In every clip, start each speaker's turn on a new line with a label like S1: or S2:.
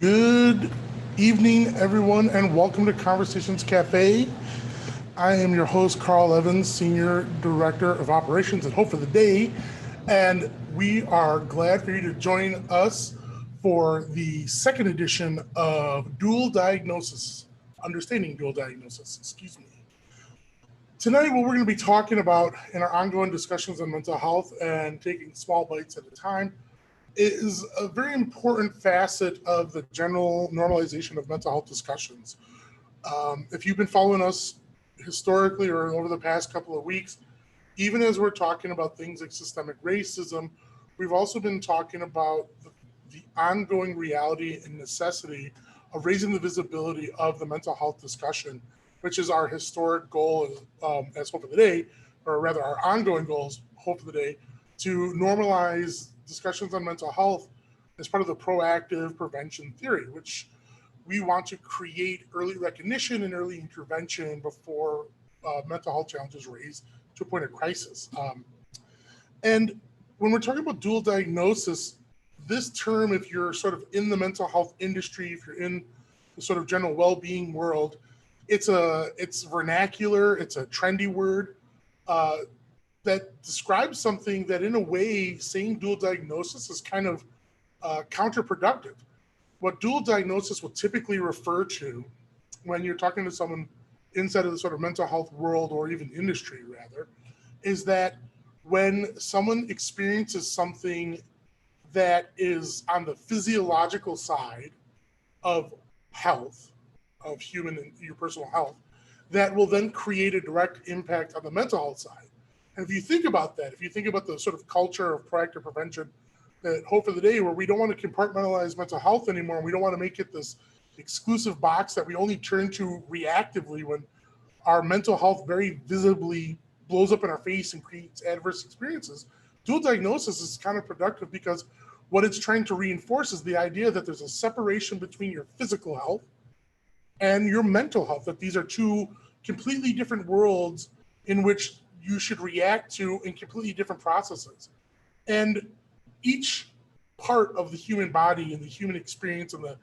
S1: Good evening, everyone, and welcome to Conversations Cafe. I am your host, Carl Evans, Senior Director of Operations at Hope for the Day, and we are glad for you to join us for the second edition of Dual Diagnosis, Understanding Dual Diagnosis, excuse me. Tonight, what we're going to be talking about in our ongoing discussions on mental health and taking small bites at a time is a very important facet of the general normalization of mental health discussions. If you've been following us historically or over the past couple of weeks, even as we're talking about things like systemic racism, we've also been talking about the ongoing reality and necessity of raising the visibility of the mental health discussion, which is our historic goal as Hope of the Day, or rather our ongoing goals, Hope of the Day, to normalize discussions on mental health as part of the proactive prevention theory, which we want to create early recognition and early intervention before mental health challenges raise to a point of crisis. And when we're talking about dual diagnosis, this term, if you're sort of in the mental health industry, if you're in the sort of general well-being world, it's vernacular, it's a trendy word that describes something that, in a way, saying dual diagnosis is kind of counterproductive. What dual diagnosis will typically refer to when you're talking to someone inside of the sort of mental health world, or even industry rather, is that when someone experiences something that is on the physiological side of health, of human and your personal health, that will then create a direct impact on the mental health side. And if you think about that, if you think about the sort of culture of proactive prevention that Hope for the Day, where we don't want to compartmentalize mental health anymore, and we don't want to make it this exclusive box that we only turn to reactively when our mental health very visibly blows up in our face and creates adverse experiences, dual diagnosis is kind of productive because what it's trying to reinforce is the idea that there's a separation between your physical health and your mental health, that these are two completely different worlds in which you should react to in completely different processes. And each part of the human body and the human experience and the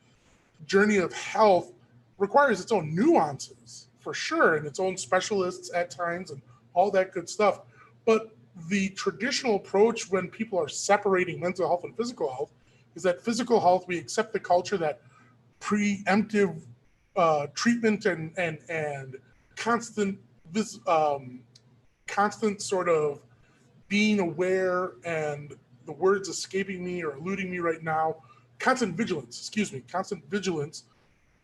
S1: journey of health requires its own nuances, for sure, and its own specialists at times and all that good stuff. But the traditional approach when people are separating mental health and physical health is that physical health, we accept the culture that preemptive treatment and constant constant sort of being aware, and the words escaping me or eluding me right now, constant vigilance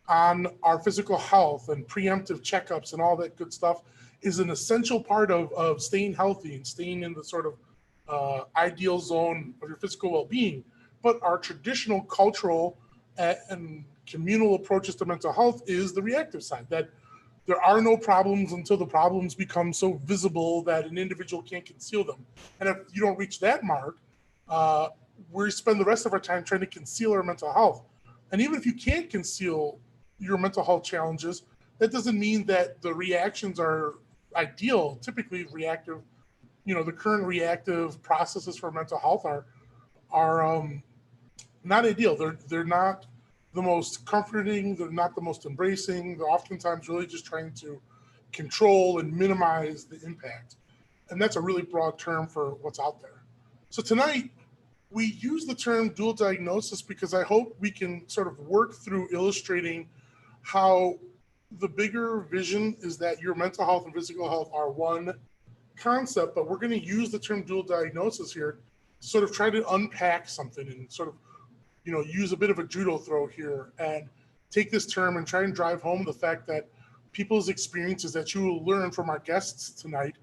S1: on our physical health and preemptive checkups and all that good stuff is an essential part of staying healthy and staying in the sort of ideal zone of your physical well-being. But our traditional cultural and communal approaches to mental health is the reactive side, that there are no problems until the problems become so visible that an individual can't conceal them. And if you don't reach that mark, we spend the rest of our time trying to conceal our mental health. And even if you can't conceal your mental health challenges, that doesn't mean that the reactions are ideal. Typically reactive, the current reactive processes for mental health are not ideal. They're not the most comforting, they're not the most embracing, they're oftentimes really just trying to control and minimize the impact. And that's a really broad term for what's out there. So tonight, we use the term dual diagnosis because I hope we can sort of work through illustrating how the bigger vision is that your mental health and physical health are one concept, but we're going to use the term dual diagnosis here to sort of try to unpack something and sort of use a bit of a judo throw here and take this term and try and drive home the fact that people's experiences that you will learn from our guests tonight,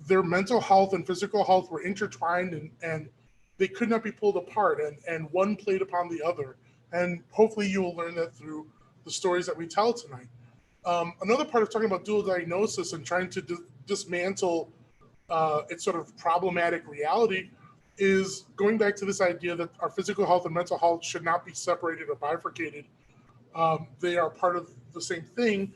S1: their mental health and physical health were intertwined and they could not be pulled apart, and one played upon the other. And hopefully you will learn that through the stories that we tell tonight. Another part of talking about dual diagnosis and trying to dismantle its sort of problematic reality is going back to this idea that our physical health and mental health should not be separated or bifurcated. They are part of the same thing.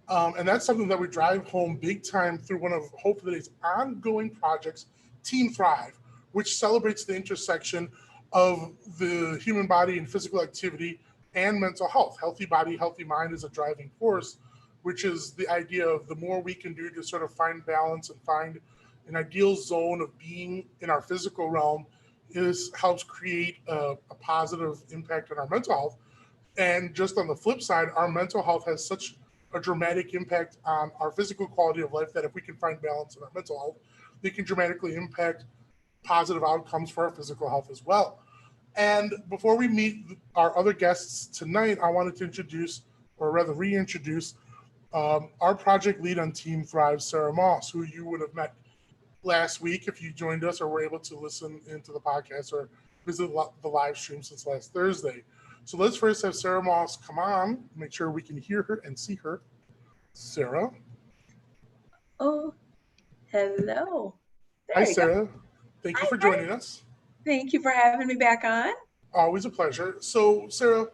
S1: And that's something that we drive home big time through one of Hope for the Day's ongoing projects, Team Thrive, which celebrates the intersection of the human body and physical activity and mental health. Healthy body, healthy mind is a driving force, which is the idea of the more we can do to sort of find balance and find an ideal zone of being in our physical realm is helps create a positive impact on our mental health. And just on the flip side, our mental health has such a dramatic impact on our physical quality of life that if we can find balance in our mental health, they can dramatically impact positive outcomes for our physical health as well. And before we meet our other guests tonight, I wanted to introduce, or rather reintroduce, our project lead on Team Thrive, Sarah Moss, who you would have met last week if you joined us or were able to listen into the podcast or visit the live stream since last Thursday. So let's first have Sarah Moss come on, make sure we can hear her and see her. Sarah.
S2: Oh, hello.
S1: Hi,
S2: There you go.
S1: Sarah. Thank you
S2: Hi,
S1: for
S2: hi.
S1: joining us.
S2: Thank you for having me back on.
S1: Always a pleasure. So, Sarah,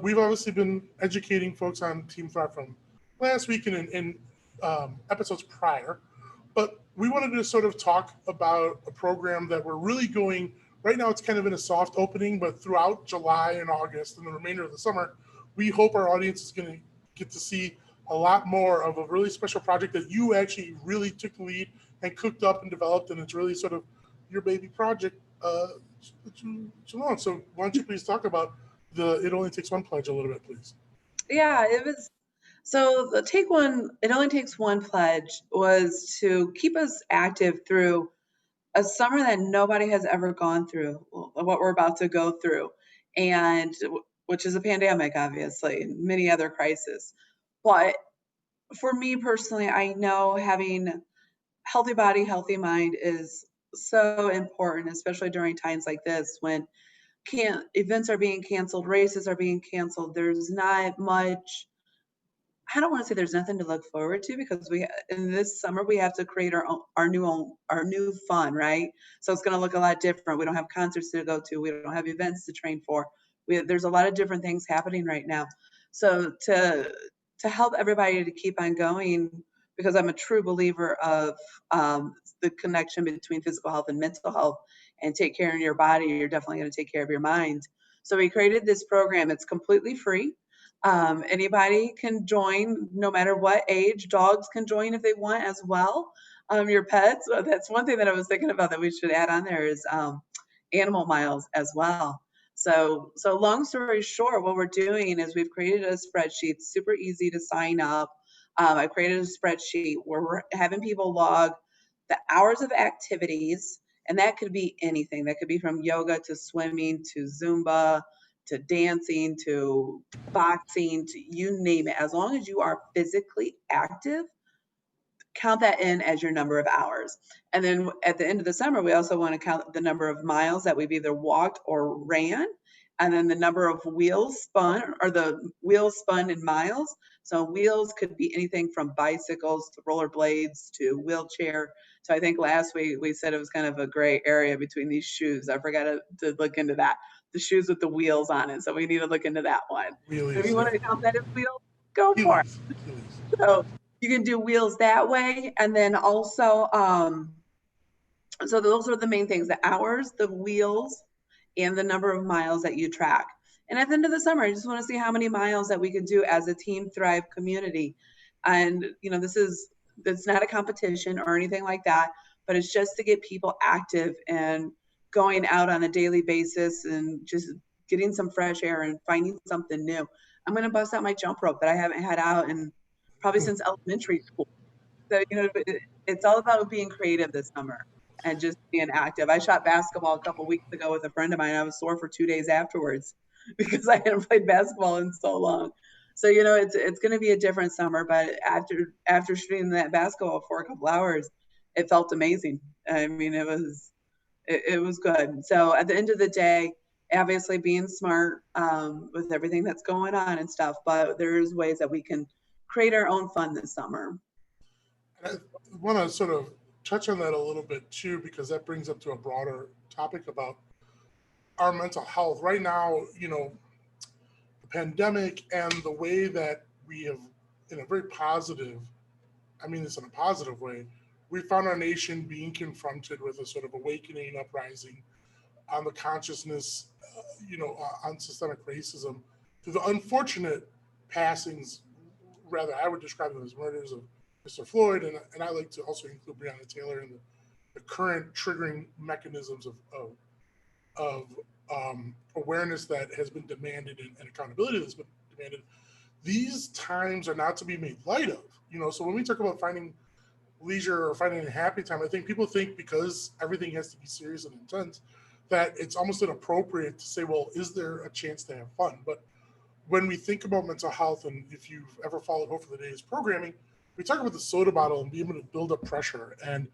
S1: we've obviously been educating folks on Team Thrive from last week and in episodes prior, but we wanted to sort of talk about a program that we're really going right now. It's kind of in a soft opening, but throughout July and August and the remainder of the summer, we hope our audience is going to get to see a lot more of a really special project that you actually really took the lead and cooked up and developed, and it's really sort of your baby project that you launched. So why don't you please talk about the It Only Takes One pledge a little bit, please?
S2: Yeah, it was. So the take one, it only takes one pledge was to keep us active through a summer that nobody has ever gone through, what we're about to go through, and which is a pandemic, obviously, and many other crises. But for me personally, I know having healthy body, healthy mind is so important, especially during times like this when events are being canceled, races are being canceled. There's not much. I don't want to say there's nothing to look forward to because we in this summer we have to create our new fun, right? So it's going to look a lot different. We don't have concerts to go to. We don't have events to train for. There's a lot of different things happening right now. So to help everybody to keep on going, because I'm a true believer of the connection between physical health and mental health, and take care of your body, you're definitely going to take care of your mind. So we created this program. It's completely free. Anybody can join, no matter what age. Dogs can join if they want as well. Your pets. That's one thing that I was thinking about that we should add on there is animal miles as well. So long story short, what we're doing is we've created a spreadsheet, super easy to sign up. I created a spreadsheet where we're having people log the hours of activities, and that could be anything. That could be from yoga to swimming to Zumba to dancing to boxing to you name it. As long as you are physically active, count that in as your number of hours. And then at the end of the summer, we also want to count the number of miles that we've either walked or ran, and then the number of wheels spun or the wheels spun in miles. So wheels could be anything from bicycles to rollerblades to wheelchair. So I think last week we said it was kind of a gray area between these shoes. I forgot to look into that. The shoes with the wheels on it. So we need to look into that one. So if
S1: Wheelies,
S2: you want
S1: yeah.
S2: to count that as wheels, go for it.
S1: Heelys, Heelys.
S2: So you can do wheels that way. And then also, so those are the main things, the hours, the wheels, and the number of miles that you track. And at the end of the summer, I just want to see how many miles that we can do as a Team Thrive community. And, it's not a competition or anything like that, but it's just to get people active and going out on a daily basis and just getting some fresh air and finding something new. I'm going to bust out my jump rope that I haven't had out in probably since elementary school. So, it's all about being creative this summer and just being active. I shot basketball a couple weeks ago with a friend of mine. I was sore for 2 days afterwards because I hadn't played basketball in so long. So, it's going to be a different summer, but after shooting that basketball for a couple hours, it felt amazing. I mean, it was good. So at the end of the day, obviously being smart with everything that's going on and stuff, but there's ways that we can create our own fun this summer.
S1: And I want to sort of touch on that a little bit too, because that brings up to a broader topic about our mental health. Right now, the pandemic and the way that we have, in a very positive, I mean this in a positive way, we found our nation being confronted with a sort of awakening, uprising on the consciousness, on systemic racism through the unfortunate passings, rather I would describe them as murders of Mr. Floyd, and I like to also include Breonna Taylor in the current triggering mechanisms of awareness that has been demanded and accountability that's been demanded. These times are not to be made light of. So when we talk about finding leisure or finding a happy time, I think people think because everything has to be serious and intense that it's almost inappropriate to say, well, is there a chance to have fun? But when we think about mental health, and if you've ever followed Hope for the Day's programming, we talk about the soda bottle and being able to build up pressure. And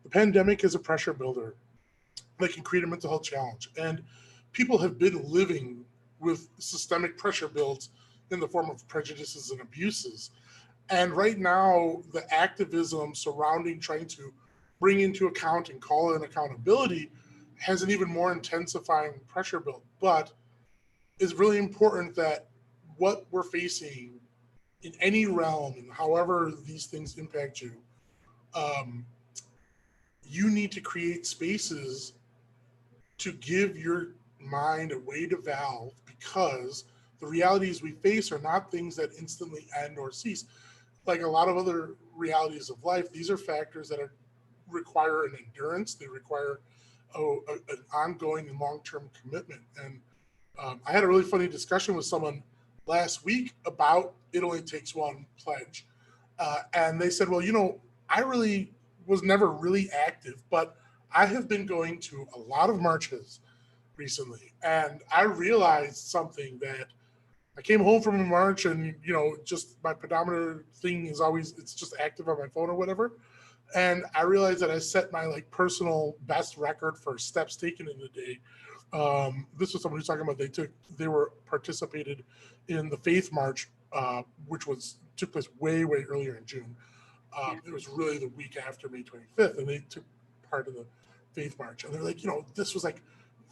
S1: the pandemic is a pressure builder that can create a mental health challenge. And people have been living with systemic pressure builds in the form of prejudices and abuses. And right now, the activism surrounding trying to bring into account and call in accountability has an even more intensifying pressure build. But it's really important that what we're facing in any realm, and however these things impact you, um, you need to create spaces to give your mind a way to valve, because the realities we face are not things that instantly end or cease. Like a lot of other realities of life, these are factors that require an endurance. They require an ongoing and long-term commitment. And I had a really funny discussion with someone last week about It Only Takes One pledge. And they said, well, I really was never really active, but I have been going to a lot of marches recently. And I realized something, that I came home from a march and, just my pedometer thing is always, it's just active on my phone or whatever. And I realized that I set my personal best record for steps taken in the day. This was someone who's talking about they were participated in the Faith March, which took place way earlier in June. It was really the week after May 25th, and they took part of the Faith March. And they're like, this was like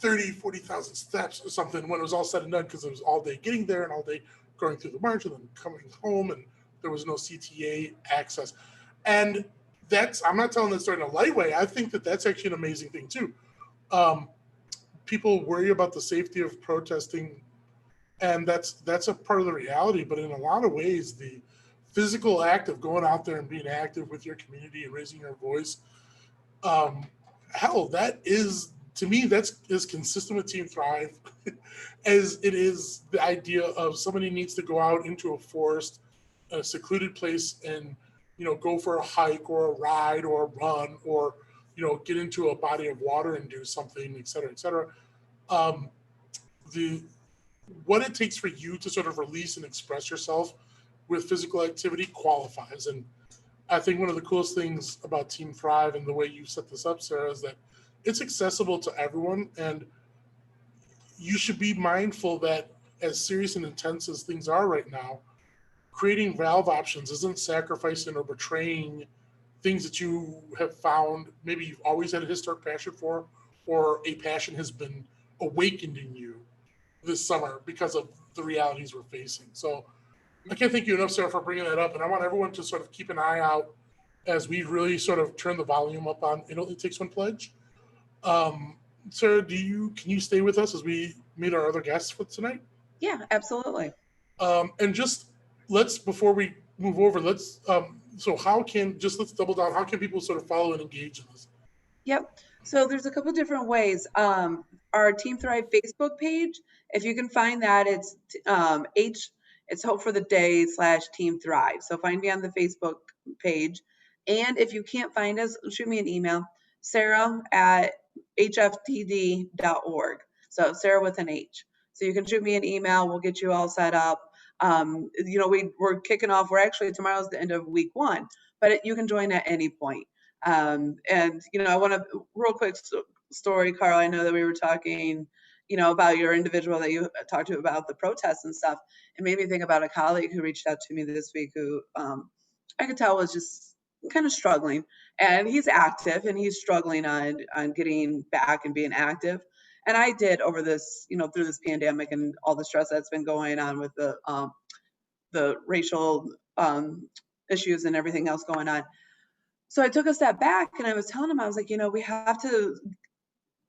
S1: 40,000 steps or something when it was all said and done, because it was all day getting there and all day going through the march and then coming home, and there was no CTA access. And I'm not telling this story in a light way. I think that that's actually an amazing thing too. People worry about the safety of protesting, and that's a part of the reality. But in a lot of ways, the physical act of going out there and being active with your community and raising your voice, that is, to me, that's as consistent with Team Thrive as it is the idea of somebody needs to go out into a forest, a secluded place, and go for a hike or a ride or a run, or get into a body of water and do something, et cetera, et cetera. What it takes for you to sort of release and express yourself with physical activity qualifies. And I think one of the coolest things about Team Thrive and the way you set this up, Sarah, is that it's accessible to everyone. And you should be mindful that, as serious and intense as things are right now, creating valve options isn't sacrificing or betraying things that you have found maybe you've always had a historic passion for, or a passion has been awakened in you this summer because of the realities we're facing. So I can't thank you enough, Sarah, for bringing that up. And I want everyone to sort of keep an eye out as we really sort of turn the volume up on It Only Takes One pledge. Sarah, can you stay with us as we meet our other guests for tonight?
S2: Yeah, absolutely.
S1: And just before we move over, let's double down. How can people sort of follow and engage in this?
S2: Yep. So there's a couple different ways. Our Team Thrive Facebook page, if you can find that, it's it's Hope for the Day /Team Thrive. So find me on the Facebook page. And if you can't find us, shoot me an email, sarah@hftd.org. So Sarah with an H. So you can shoot me an email. We'll get you all set up. We're kicking off. Tomorrow's the end of week 1, but you can join at any point. And I want to real quick story, Carl. I know that we were talking, about your individual that you talked to about the protests and stuff. It made me think about a colleague who reached out to me this week who I could tell was just kind of struggling, and he's active and he's struggling on getting back and being active. And I did over this, through this pandemic and all the stress that's been going on with the racial issues and everything else going on. So I took a step back and I was telling him, I was like, we have to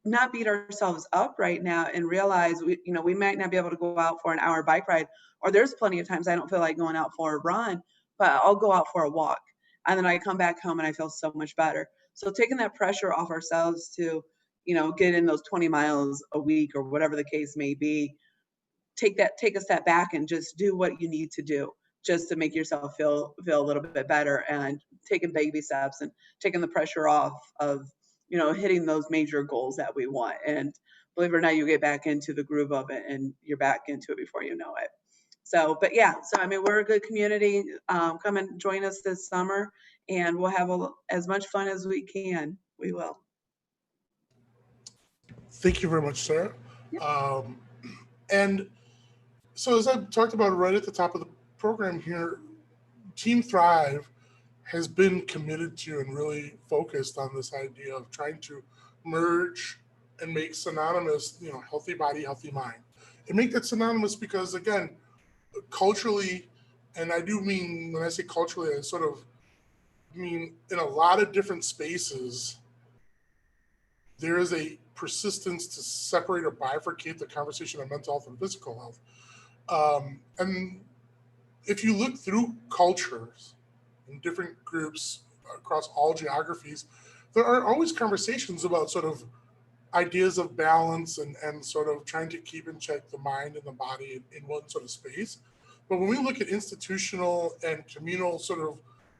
S2: not beat ourselves up right now and realize we might not be able to go out for an hour bike ride, or there's plenty of times I don't feel like going out for a run, but I'll go out for a walk. And then I come back home and I feel so much better. So taking that pressure off ourselves to, get in those 20 miles a week or whatever the case may be, take a step back and just do what you need to do just to make yourself feel a little bit better, and taking baby steps and taking the pressure off of hitting those major goals that we want. And believe it or not, you get back into the groove of it and you're back into it before you know it. So, but yeah, so I mean, we're a good community. Come and join us this summer, and we'll have as much fun as we can. We will.
S1: Thank you very much, Sarah.
S2: Yep.
S1: And so, as I talked about right at the top of the program here, Team Thrive has been committed to and really focused on this idea of trying to merge and make synonymous, healthy body, healthy mind. And make that synonymous because, again, culturally, and I do mean, when I say culturally, I sort of mean in a lot of different spaces, there is a persistence to separate or bifurcate the conversation of mental health and physical health. And if you look through cultures in different groups across all geographies, there are always conversations about sort of ideas of balance and sort of trying to keep in check the mind and the body in one sort of space. But when we look at institutional and communal sort of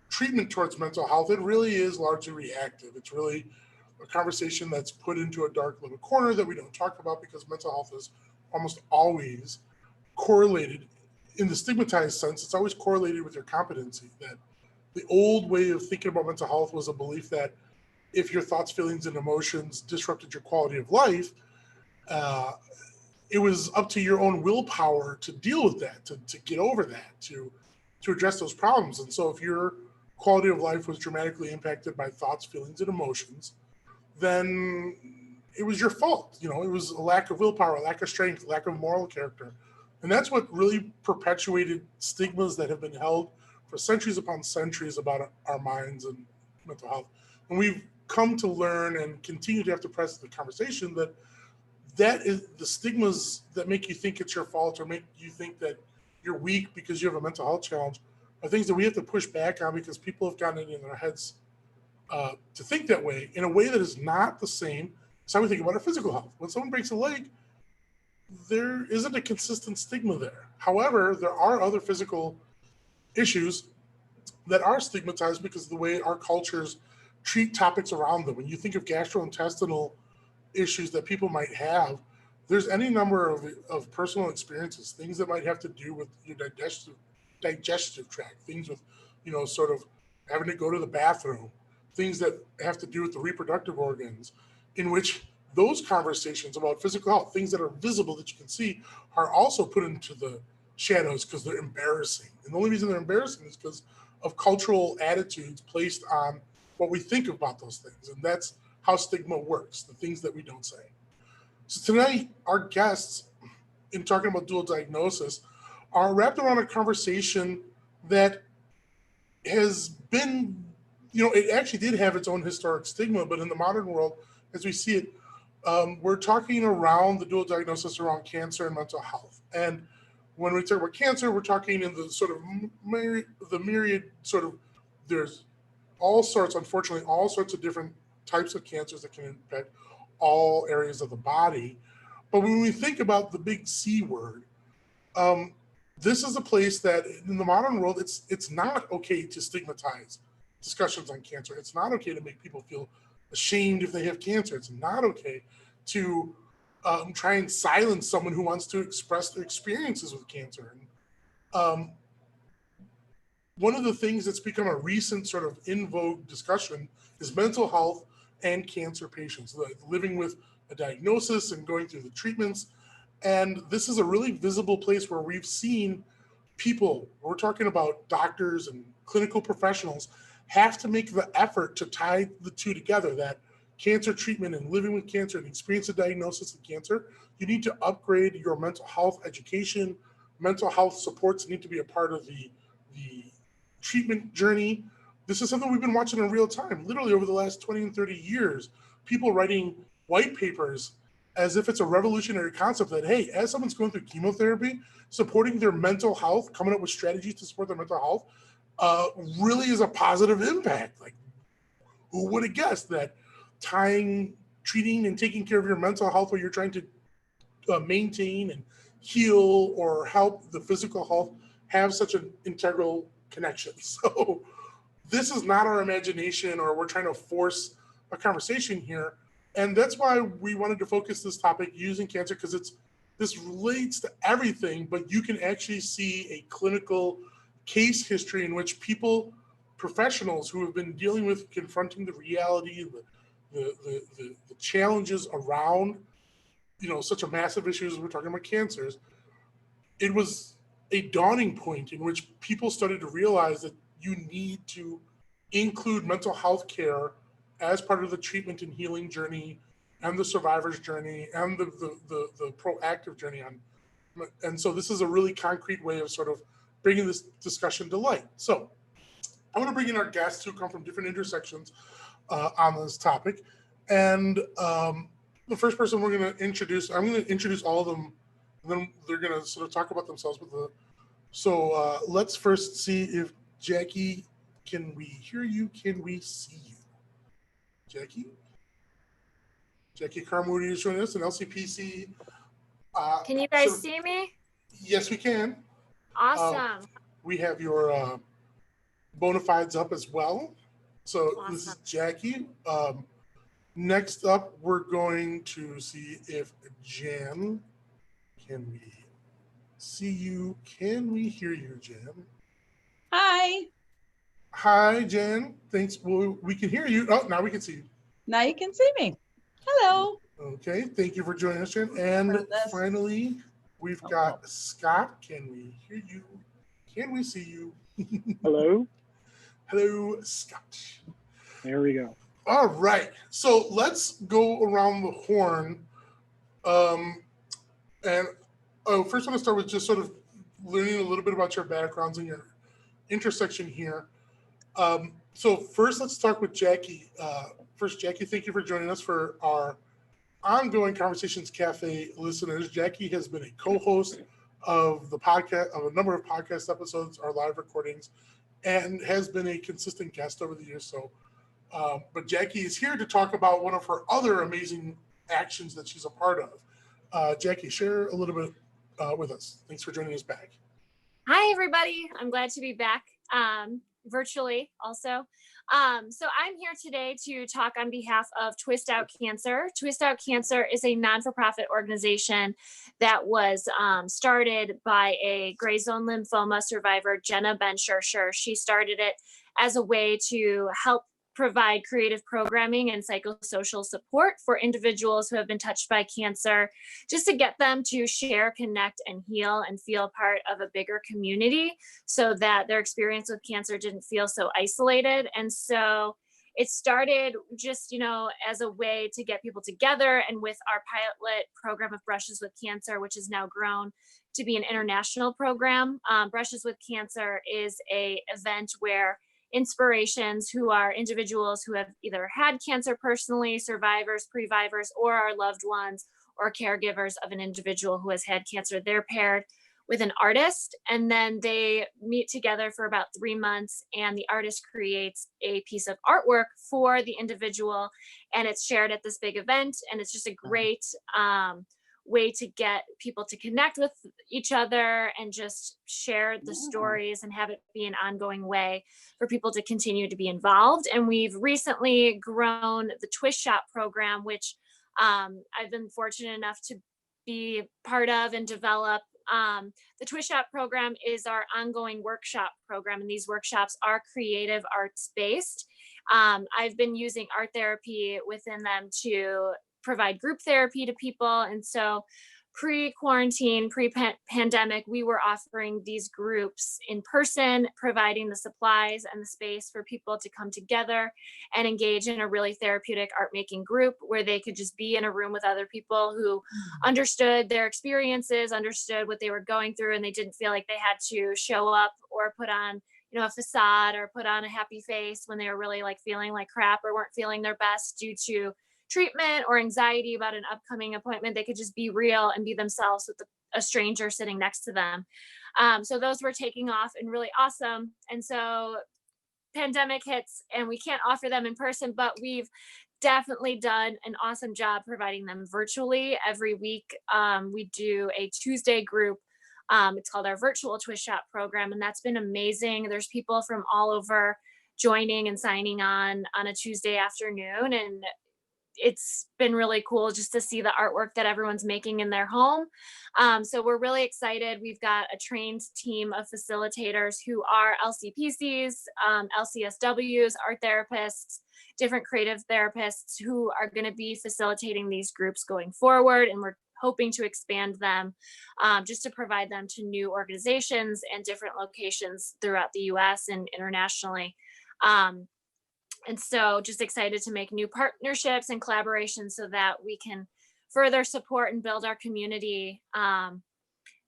S1: treatment towards mental health, it really is largely reactive. It's really a conversation that's put into a dark little corner that we don't talk about because mental health is almost always correlated in the stigmatized sense. It's always correlated with your competency. That the old way of thinking about mental health was a belief that if your thoughts, feelings, and emotions disrupted your quality of life, it was up to your own willpower to deal with that, to get over that, to address those problems. And so if your quality of life was dramatically impacted by thoughts, feelings, and emotions, then it was your fault. It was a lack of willpower, a lack of strength, a lack of moral character. And that's what really perpetuated stigmas that have been held for centuries upon centuries about our minds and mental health. And we've come to learn and continue to have to press the conversation that is the stigmas that make you think it's your fault or make you think that you're weak because you have a mental health challenge are things that we have to push back on because people have gotten it in their heads to think that way in a way that is not the same as how we think about our physical health. When someone breaks a leg, there isn't a consistent stigma there. However, there are other physical issues that are stigmatized because of the way our cultures treat topics around them. When you think of gastrointestinal issues that people might have, there's any number of personal experiences, things that might have to do with your digestive tract, things with, sort of having to go to the bathroom, things that have to do with the reproductive organs, in which those conversations about physical health, things that are visible that you can see, are also put into the shadows because they're embarrassing. And the only reason they're embarrassing is because of cultural attitudes placed on what we think about those things. And that's how stigma works, the things that we don't say. So tonight, our guests, in talking about dual diagnosis, are wrapped around a conversation that has been, it actually did have its own historic stigma, but in the modern world, as we see it, we're talking around the dual diagnosis around cancer and mental health. And when we talk about cancer, we're talking in the sort of the myriad sort of, there's unfortunately, all sorts of different types of cancers that can impact all areas of the body. But when we think about the big C word, this is a place that in the modern world, it's not okay to stigmatize discussions on cancer. It's not okay to make people feel ashamed if they have cancer. It's not okay to try and silence someone who wants to express their experiences with cancer. And one of the things that's become a recent sort of in vogue discussion is mental health and cancer patients, living with a diagnosis and going through the treatments. And this is a really visible place where we've seen people, we're talking about doctors and clinical professionals, have to make the effort to tie the two together, that cancer treatment and living with cancer and experience a diagnosis of cancer, you need to upgrade your mental health education. Mental health supports need to be a part of the treatment journey. This is something we've been watching in real time, literally over the last 20 and 30 years, people writing white papers as if it's a revolutionary concept that, hey, as someone's going through chemotherapy, supporting their mental health, coming up with strategies to support their mental health, really is a positive impact. Like, who would have guessed that treating and taking care of your mental health while you're trying to maintain and heal or help the physical health have such an integral connection? So this is not our imagination, or we're trying to force a conversation here. And that's why we wanted to focus this topic using cancer, because this relates to everything, but you can actually see a clinical case history in which professionals who have been dealing with confronting the reality, the challenges around, such a massive issue as we're talking about cancers. It was a dawning point in which people started to realize that you need to include mental health care as part of the treatment and healing journey and the survivor's journey and the proactive journey on. And so this is a really concrete way of sort of bringing this discussion to light. So I want to bring in our guests who come from different intersections on this topic. And the first person I'm going to introduce all of them, and then they're going to sort of talk about themselves. So let's first see if Jackie, can we hear you? Can we see you? Jackie Carmody is joining us, an LCPC.
S3: Can you guys see me?
S1: Yes, we can.
S3: Awesome.
S1: We have your bona fides up as well. So
S3: Awesome.
S1: This is Jackie. Next up, we're going to see if Jan, can we see you? Can we hear you, Jan?
S4: Hi.
S1: Hi, Jan. Thanks. Well, we can hear you. Oh, now we can see you.
S4: Now you can see me. Hello.
S1: Okay. Thank you for joining us, Jan. And finally, we've got Scott. Can we hear you? Can we see you?
S5: Hello.
S1: Hello, Scott.
S5: There we go.
S1: All right. So let's go around the horn. First I want to start with just sort of learning a little bit about your backgrounds and your intersection here. So first, let's talk with Jackie. First, Jackie, thank you for joining us for our ongoing Conversations Cafe listeners. Jackie has been a co-host of the podcast, of a number of podcast episodes, our live recordings, and has been a consistent guest over the years. So, but Jackie is here to talk about one of her other amazing actions that she's a part of. Jackie, share a little bit with us. Thanks for joining us back.
S3: Hi, everybody. I'm glad to be back virtually also. So I'm here today to talk on behalf of Twist Out Cancer. Twist Out Cancer is a non-for-profit organization that was started by a gray zone lymphoma survivor, Jenna Ben-Schercher. She started it as a way to help provide creative programming and psychosocial support for individuals who have been touched by cancer, just to get them to share, connect, and heal and feel part of a bigger community so that their experience with cancer didn't feel so isolated. And so it started just, as a way to get people together, and with our pilot program of Brushes with Cancer, which has now grown to be an international program. Brushes with Cancer is a event where inspirations who are individuals who have either had cancer personally, survivors, previvors, or are loved ones or caregivers of an individual who has had cancer, they're paired with an artist, and then they meet together for about 3 months, and the artist creates a piece of artwork for the individual, and it's shared at this big event. And it's just a great way to get people to connect with each other and just share the stories and have it be an ongoing way for people to continue to be involved. And we've recently grown the TwistShop program, which I've been fortunate enough to be part of and develop. The TwistShop program is our ongoing workshop program, and these workshops are creative arts based. I've been using art therapy within them to provide group therapy to people. And so pre-quarantine, pre-pandemic, we were offering these groups in person, providing the supplies and the space for people to come together and engage in a really therapeutic art making group where they could just be in a room with other people who understood their experiences, understood what they were going through, and they didn't feel like they had to show up or put on a facade or put on a happy face when they were really feeling like crap or weren't feeling their best due to treatment or anxiety about an upcoming appointment. They could just be real and be themselves with a stranger sitting next to them. So those were taking off and really awesome. And so pandemic hits and we can't offer them in person, but we've definitely done an awesome job providing them virtually. Every week, we do a Tuesday group. It's called our virtual TwistShop program, and that's been amazing. There's people from all over joining and signing on a Tuesday afternoon, and it's been really cool just to see the artwork that everyone's making in their home. So we're really excited. We've got a trained team of facilitators who are LCPCs, LCSWs, art therapists, different creative therapists who are going to be facilitating these groups going forward. And we're hoping to expand them just to provide them to new organizations and different locations throughout the US and internationally. And so just excited to make new partnerships and collaborations so that we can further support and build our community and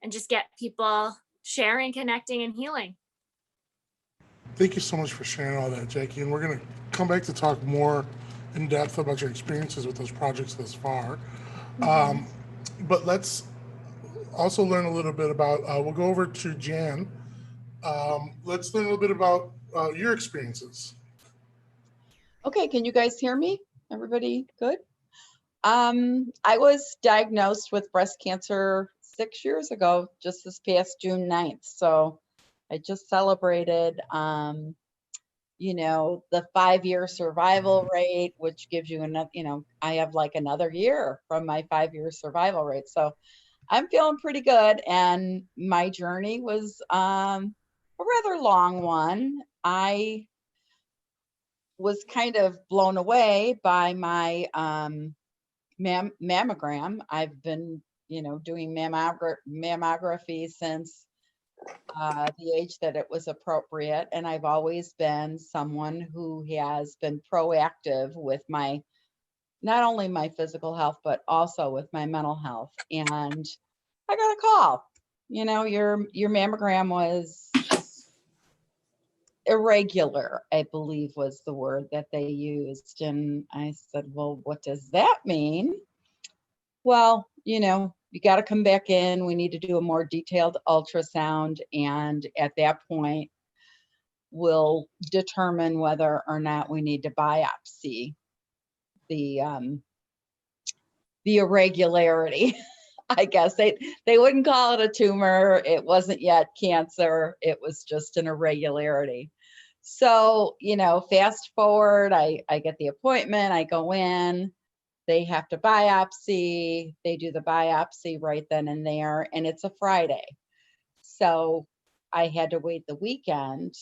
S3: just get people sharing, connecting, and healing.
S1: Thank you so much for sharing all that, Jackie. And we're going to come back to talk more in depth about your experiences with those projects thus far. But let's also learn a little bit about, we'll go over to Jan. Let's learn a little bit about your experiences.
S4: Okay, can you guys hear me? Everybody good? I was diagnosed with breast cancer 6 years ago, just this past June 9th. So I just celebrated, you know, the 5-year survival rate, which gives you enough, you know, I have like another year from my 5-year survival rate. So I'm feeling pretty good. And my journey was a rather long one. I was kind of blown away by my mammogram. I've been, you know, doing mammography since the age that it was appropriate. And I've always been someone who has been proactive with my, not only my physical health, but also with my mental health. And I got a call, you know, your mammogram was irregular, I believe was the word that they used. And I said, well, what does that mean? Well, you know, you got to come back in. We need to do a more detailed ultrasound. And at that point, we'll determine whether or not we need to biopsy the irregularity. I guess they wouldn't call it a tumor. It wasn't yet cancer. It was just an irregularity. So, you know, fast forward, I get the appointment, I go in, they have to biopsy, they do the biopsy right then and there, and it's a Friday. So I had to wait the weekend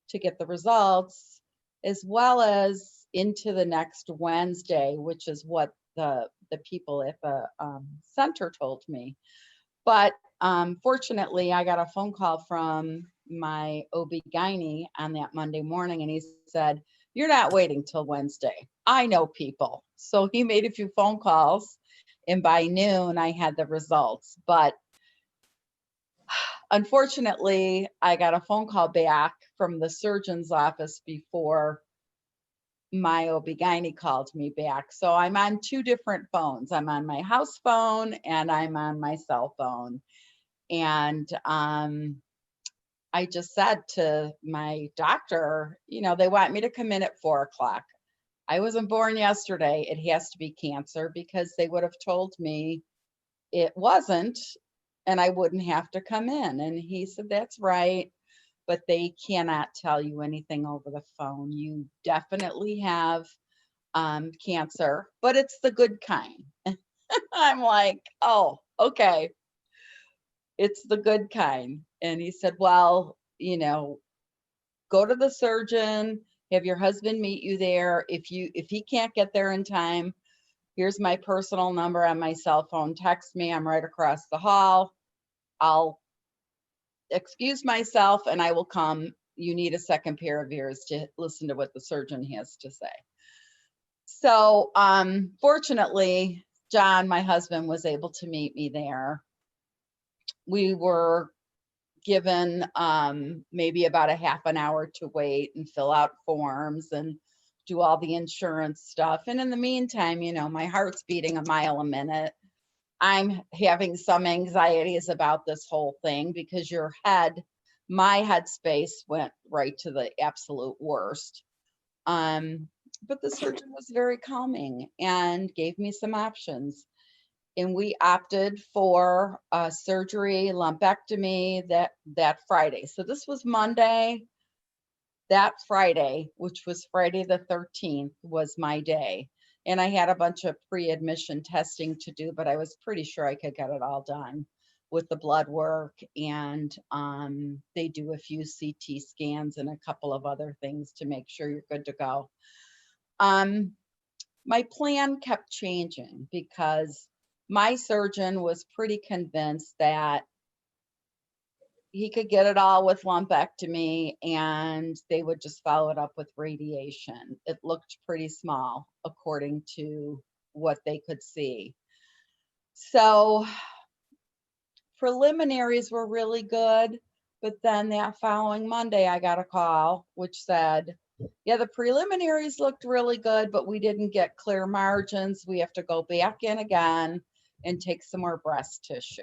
S4: to get the results, as well as into the next Wednesday, which is what the people at the center told me. But fortunately, I got a phone call from my OB-GYN on that Monday morning, and he said, you're not waiting till Wednesday. I know people. So he made a few phone calls, and by noon, I had the results. But unfortunately, I got a phone call back from the surgeon's office before my OB-GYN called me back. So I'm on 2 different phones. I'm on my house phone and I'm on my cell phone. And I just said to my doctor, you know, they want me to come in at 4 o'clock. I wasn't born yesterday. It has to be cancer, because they would have told me it wasn't and I wouldn't have to come in. And he said, that's right, but they cannot tell you anything over the phone. You definitely have cancer, but it's the good kind. I'm like, oh, okay. It's the good kind. And he said, well, you know, go to the surgeon, have your husband meet you there. If he can't get there in time, here's my personal number on my cell phone. Text me. I'm right across the hall. I'll excuse myself and I will come. You need a second pair of ears to listen to what the surgeon has to say. So fortunately, John, my husband, was able to meet me there. We were given maybe about a half an hour to wait and fill out forms and do all the insurance stuff. And in the meantime, you know, my heart's beating a mile a minute. I'm having some anxieties about this whole thing because my headspace went right to the absolute worst. But the surgeon was very calming and gave me some options. And we opted for surgery, lumpectomy that Friday. So this was Monday. That Friday, which was Friday the 13th, was my day. And I had a bunch of pre-admission testing to do, but I was pretty sure I could get it all done with the blood work. And they do a few CT scans and a couple of other things to make sure you're good to go. My plan kept changing because my surgeon was pretty convinced that he could get it all with lumpectomy and they would just follow it up with radiation. It looked pretty small according to what they could see. So preliminaries were really good, but then that following Monday, I got a call which said, yeah, the preliminaries looked really good, but we didn't get clear margins. We have to go back in again and take some more breast tissue.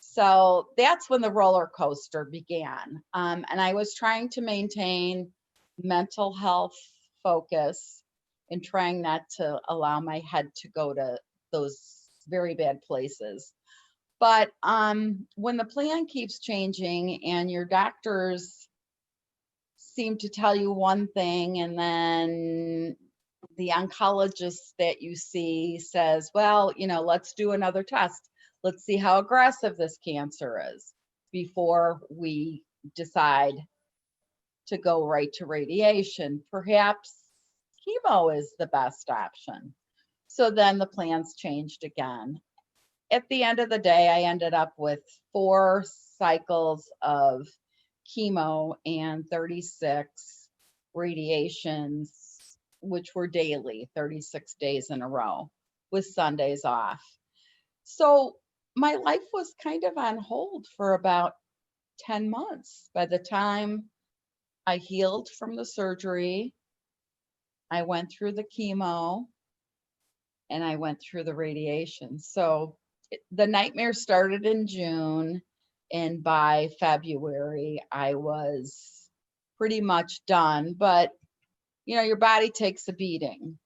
S4: So that's when the roller coaster began. And I was trying to maintain mental health focus and trying not to allow my head to go to those very bad places. But when the plan keeps changing and your doctors seem to tell you one thing and then the oncologist that you see says, well, you know, let's do another test. Let's see how aggressive this cancer is before we decide to go right to radiation. Perhaps chemo is the best option. So then the plans changed again. At the end of the day, I ended up with 4 cycles of chemo and 36 radiations, which were daily, 36 days in a row with Sundays off. So my life was kind of on hold for about 10 months. By the time I healed from the surgery, I went through the chemo and I went through the radiation. So the nightmare started in June, and by February, I was pretty much done. But, you know, your body takes a beating,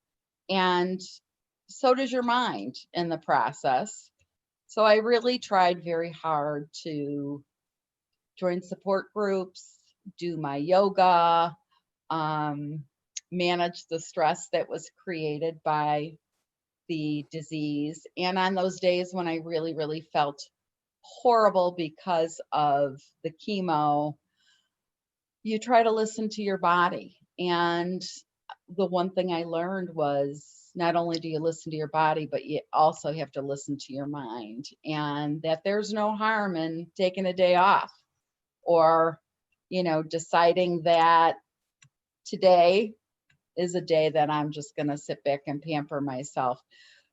S4: and so does your mind in the process. So I really tried very hard to join support groups, do my yoga, manage the stress that was created by the disease. And on those days when I really, really felt horrible because of the chemo, you try to listen to your body. And the one thing I learned was not only do you listen to your body, but you also have to listen to your mind, and that there's no harm in taking a day off or, you know, deciding that today is a day that I'm just going to sit back and pamper myself,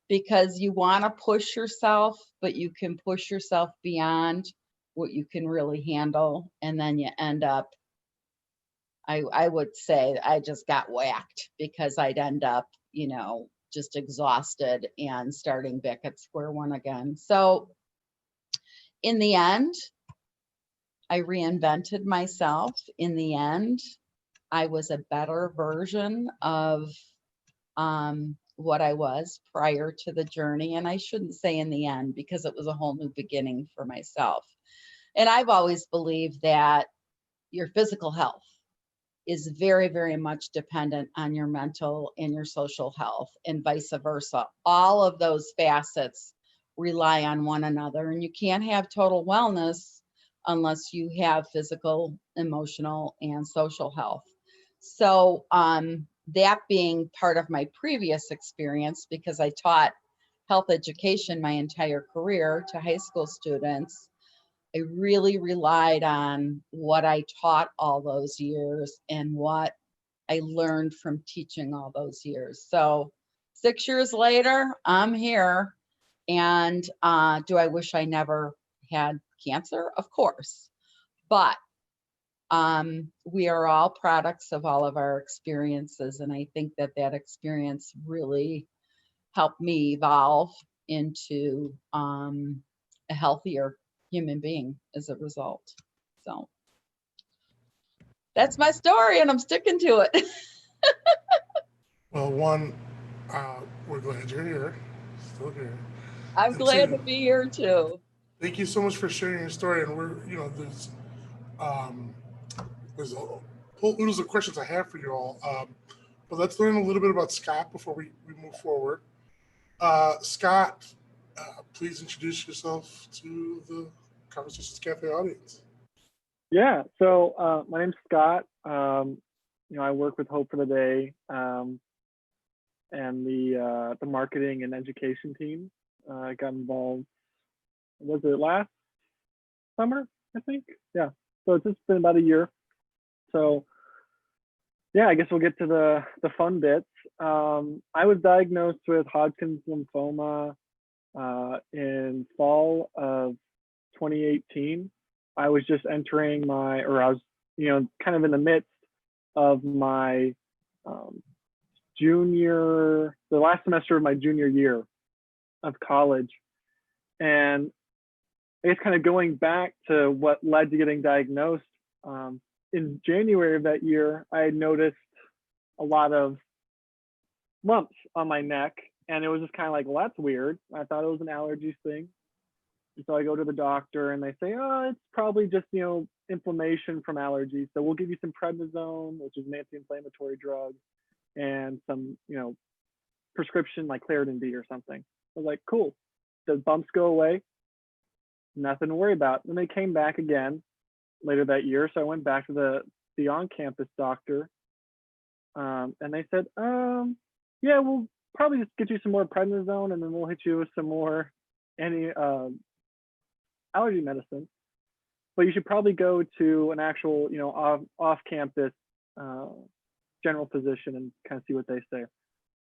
S4: because you want to push yourself, but you can push yourself beyond what you can really handle. And then you end up, I would say I just got whacked, because I'd end up, you know, just exhausted and starting back at square one again. So in the end, I reinvented myself. In the end, I was a better version of what I was prior to the journey. And I shouldn't say in the end, because it was a whole new beginning for myself. And I've always believed that your physical health is very, very much dependent on your mental and your social health, and vice versa. All of those facets rely on one another, and you can't have total wellness unless you have physical, emotional, and social health. So that being part of my previous experience, because I taught health education my entire career to high school students, I really relied on what I taught all those years and what I learned from teaching all those years. So 6 years later, I'm here. And do I wish I never had cancer? Of course. But We are all products of all of our experiences, and I think that that experience really helped me evolve into a healthier human being as a result. So that's my story, and I'm sticking to it.
S1: Well, one, we're glad you're here, still here.
S4: I'm
S1: And
S4: glad
S1: two,
S4: to be here too.
S1: thank you so much for sharing your story. And there's a whole oodles of questions I have for you all. But let's learn a little bit about Scott before we move forward. Scott, please introduce yourself to the Conversations Cafe audience.
S5: Yeah. So my name's Scott. I work with Hope for the Day and the marketing and education team. I got involved. Was it last summer? I think. Yeah. So it's just been about a year. So yeah, I guess we'll get to the fun bits. I was diagnosed with Hodgkin's lymphoma in fall of 2018. I was just entering I was, kind of in the midst of my the last semester of my junior year of college. And I guess kind of going back to what led to getting diagnosed, in January of that year, I had noticed a lot of lumps on my neck, and it was just kind of like, well, that's weird. I thought it was an allergies thing. And so I go to the doctor and they say, oh, it's probably just, inflammation from allergies. So we'll give you some prednisone, which is an anti-inflammatory drug, and some, prescription like Claritin D or something. I was like, cool. Does bumps go away? Nothing to worry about. And they came back again later that year. So I went back to the on-campus doctor, and they said, yeah, we'll probably just get you some more prednisone, and then we'll hit you with some more allergy medicine. But you should probably go to an actual, off-campus general physician and kind of see what they say. I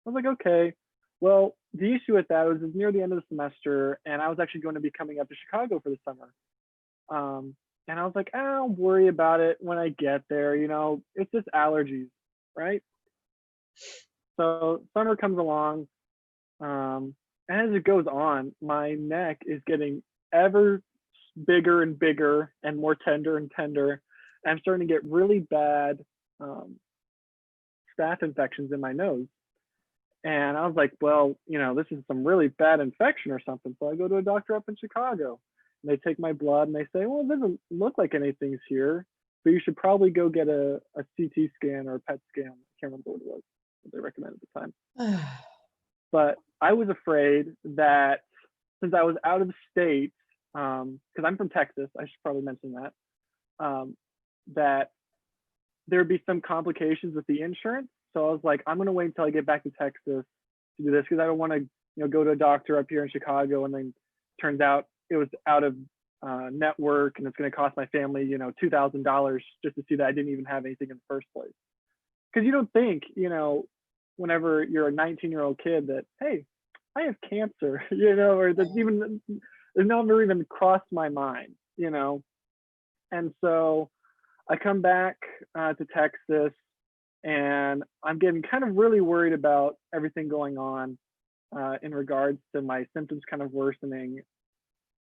S5: was like, okay. Well, the issue with that was near the end of the semester, and I was actually going to be coming up to Chicago for the summer. And I was like, I'll worry about it when I get there. It's just allergies, right? So summer comes along, and as it goes on, my neck is getting ever bigger and bigger and more tender and tender. And I'm starting to get really bad staph infections in my nose. And I was like, well, this is some really bad infection or something. So I go to a doctor up in Chicago, and they take my blood and they say, well, it doesn't look like anything's here, but you should probably go get a CT scan or a PET scan. I can't remember what it was, what they recommended at the time. But I was afraid that since I was out of state, because I'm from Texas, I should probably mention that, that there'd be some complications with the insurance. So I was like, I'm gonna wait until I get back to Texas to do this, because I don't want to, go to a doctor up here in Chicago and then turns out it was out of network and it's going to cost my family, $2,000 just to see that I didn't even have anything in the first place. Because you don't think, whenever you're a 19-year-old kid that, hey, I have cancer, or that's even, it never even crossed my mind, And so I come back to Texas, and I'm getting kind of really worried about everything going on in regards to my symptoms kind of worsening.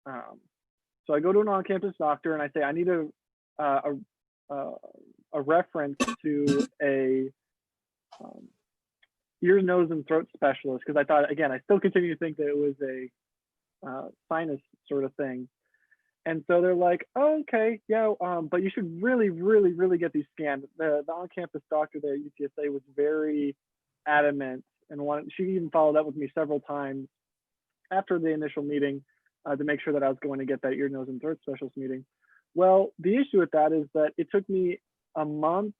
S5: So I go to an on-campus doctor and I say, I need a reference to a ear, nose, and throat specialist, because I thought, again, I still continue to think that it was a sinus sort of thing. And so they're like, oh, okay, yeah, but you should really, really, really get these scanned. The on-campus doctor there at UTSA was very adamant, and she even followed up with me several times after the initial meeting to make sure that I was going to get that ear, nose, and throat specialist meeting. Well, the issue with that is that it took me a month,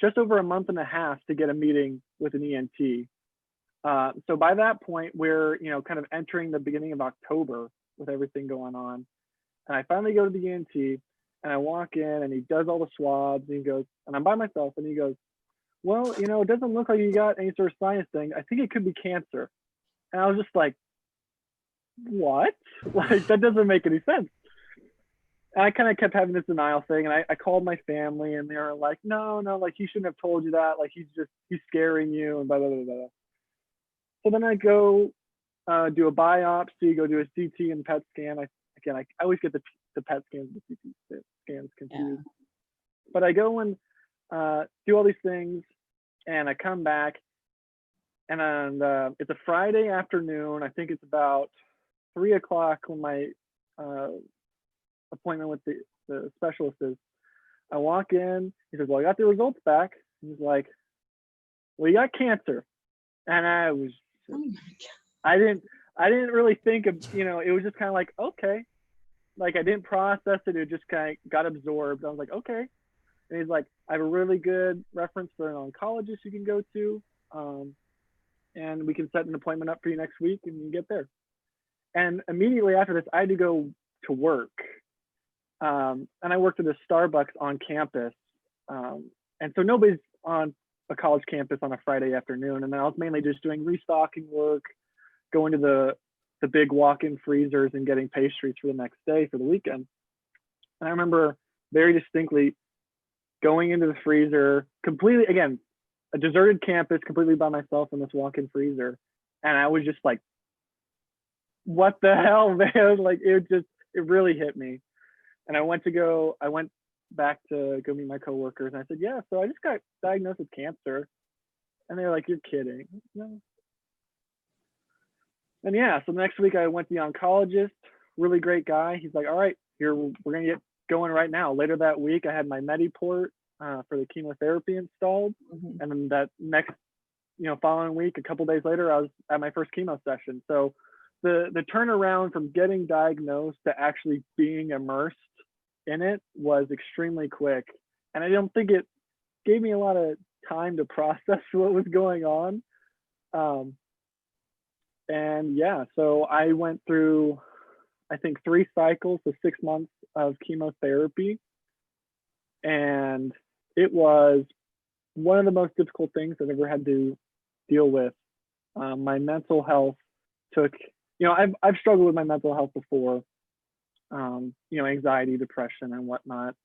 S5: just over a month and a half, to get a meeting with an ENT. So by that point, we're kind of entering the beginning of October with everything going on. And I finally go to the ENT, and I walk in, and he does all the swabs, and he goes, and I'm by myself, and he goes, well, it doesn't look like you got any sort of sinus thing. I think it could be cancer. And I was just like, what? Like, that doesn't make any sense. And I kind of kept having this denial thing, and I called my family, and they were like, no, like he shouldn't have told you that, like he's scaring you, and blah blah blah blah. So then I go do a biopsy, go do a CT and PET scan. I always get the PET scans and the CT scans confused. Yeah. But I go and do all these things, and I come back, and it's a Friday afternoon. I think it's about 3 o'clock when my appointment with the specialist is. I walk in, he says, well, I got the results back. He's like, well, you got cancer. And I was, oh my God. I didn't really think of, it was just kind of like, okay. Like I didn't process it. It just kind of got absorbed. I was like, okay. And he's like, I have a really good reference for an oncologist you can go to. And we can set an appointment up for you next week and you can get there. And immediately after this, I had to go to work. And I worked at a Starbucks on campus. And so nobody's on a college campus on a Friday afternoon. And then I was mainly just doing restocking work, going to the big walk-in freezers and getting pastries for the next day for the weekend. And I remember very distinctly going into the freezer, completely, again, a deserted campus, completely by myself in this walk-in freezer. And I was just like, what the hell, man? Like it really hit me. And I went back to go meet my coworkers, and I said, yeah, so I just got diagnosed with cancer. And they were like, you're kidding. No. And yeah, so next week I went to the oncologist, really great guy. He's like, all right, here, we're gonna get going right now. Later that week, I had my Mediport for the chemotherapy installed. Mm-hmm. And then that next, following week, a couple days later, I was at my first chemo session. So the turnaround from getting diagnosed to actually being immersed in it was extremely quick. And I don't think it gave me a lot of time to process what was going on. And yeah, so I went through, I think 3 cycles of 6 months of chemotherapy. And it was one of the most difficult things I've ever had to deal with. My mental health took, I've struggled with my mental health before, anxiety, depression and whatnot.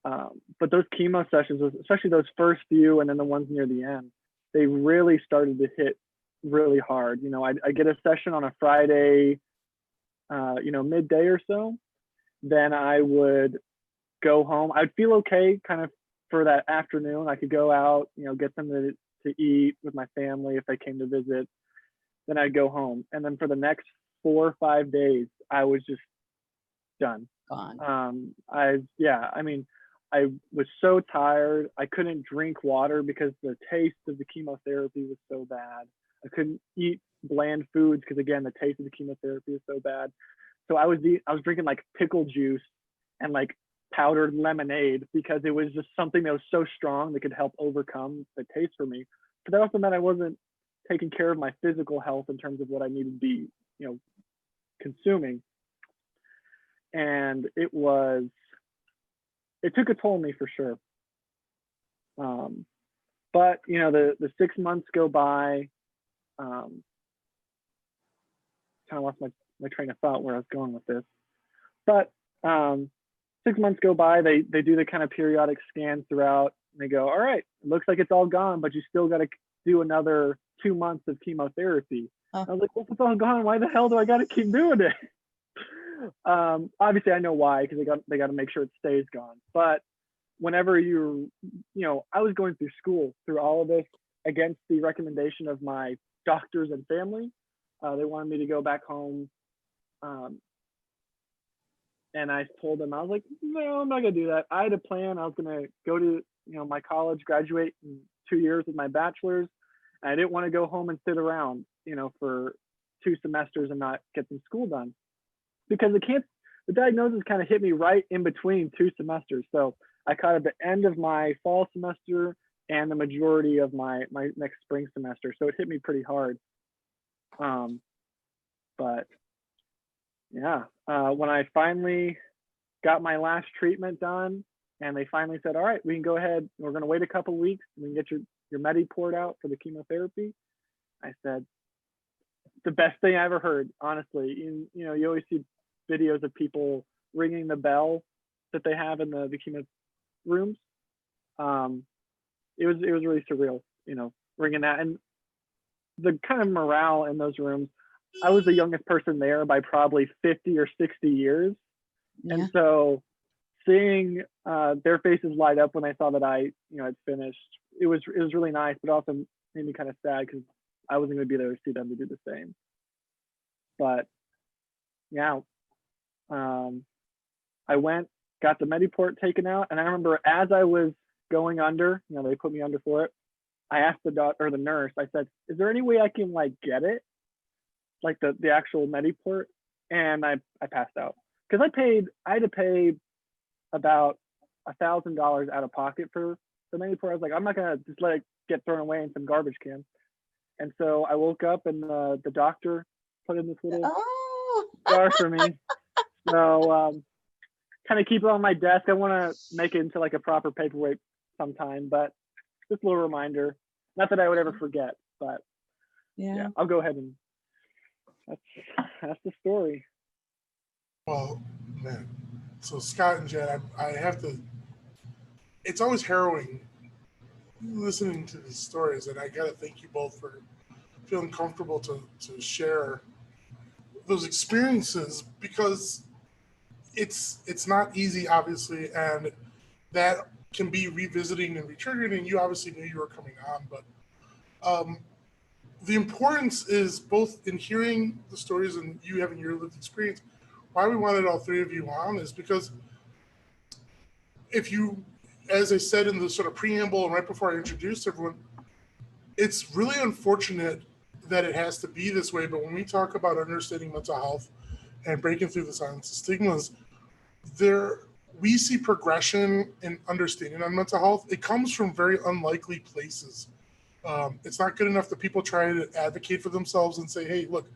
S5: But those chemo sessions, especially those first few and then the ones near the end, they really started to hit really hard. I get a session on a Friday, midday or so. Then I would go home. I'd feel okay kind of for that afternoon. I could go out, get something to eat with my family if they came to visit. Then I'd go home. And then for the next 4 or 5 days, I was just done. Gone. I was so tired. I couldn't drink water because the taste of the chemotherapy was so bad. I couldn't eat bland foods because, again, the taste of the chemotherapy is so bad. So I was drinking like pickle juice and like powdered lemonade because it was just something that was so strong that could help overcome the taste for me. But that also meant I wasn't taking care of my physical health in terms of what I needed to be, consuming. And it took a toll on me for sure. But the 6 months go by. Kind of lost my train of thought where I was going with this. But 6 months go by, they do the kind of periodic scans throughout, and they go, all right, it looks like it's all gone, but you still got to do another 2 months of chemotherapy. I was like, well, if it's all gone, why the hell do I got to keep doing it? Obviously I know why, because they got to make sure it stays gone. But whenever I was going through school through all of this against the recommendation of my doctors and family. They wanted me to go back home. And I told them, I was like, no, I'm not gonna do that. I had a plan. I was gonna go to, my college, graduate in 2 years with my bachelor's. And I didn't want to go home and sit around, for 2 semesters and not get some school done. Because the diagnosis kind of hit me right in between 2 semesters. So I caught at the end of my fall semester and the majority of my next spring semester. So it hit me pretty hard. But yeah, when I finally got my last treatment done and they finally said, all right, we can go ahead, we're going to wait a couple weeks, we can get your Mediport out for the chemotherapy. I said, the best thing I ever heard, honestly. You always see videos of people ringing the bell that they have in the chemo rooms. It was really surreal, ringing that, and the kind of morale in those rooms. I was the youngest person there by probably 50 or 60 years.
S4: Yeah.
S5: And so seeing their faces light up when they saw that I, had finished, it was really nice, but also made me kind of sad because I wasn't going to be there to see them to do the same. But yeah, I went, got the Mediport taken out, and I remember as I was going under, they put me under for it. I asked the doctor or the nurse, I said, "Is there any way I can get it, like the actual Mediport?" And I passed out because I had to pay about $1,000 out of pocket for the Mediport. I was like, I'm not gonna just let it get thrown away in some garbage can. And so I woke up and the doctor put in this little jar for me. So kind of keep it on my desk. I want to make it into a proper paperweight sometime, but just a little reminder. Not that I would ever forget, but yeah, I'll go ahead and that's the story.
S1: Well, man. So Scott and Jen, I have to. It's always harrowing listening to these stories, and I gotta thank you both for feeling comfortable to share those experiences, because it's not easy, obviously, and that can be revisiting and retriggering. And you obviously knew you were coming on, but the importance is both in hearing the stories and you having your lived experience. Why we wanted all three of you on is because if you, as I said in the sort of preamble and right before I introduced everyone, it's really unfortunate that it has to be this way. But when we talk about understanding mental health and breaking through the silence and stigmas, we see progression in understanding on mental health. It comes from very unlikely places. It's not good enough that people try to advocate for themselves and say, hey, look,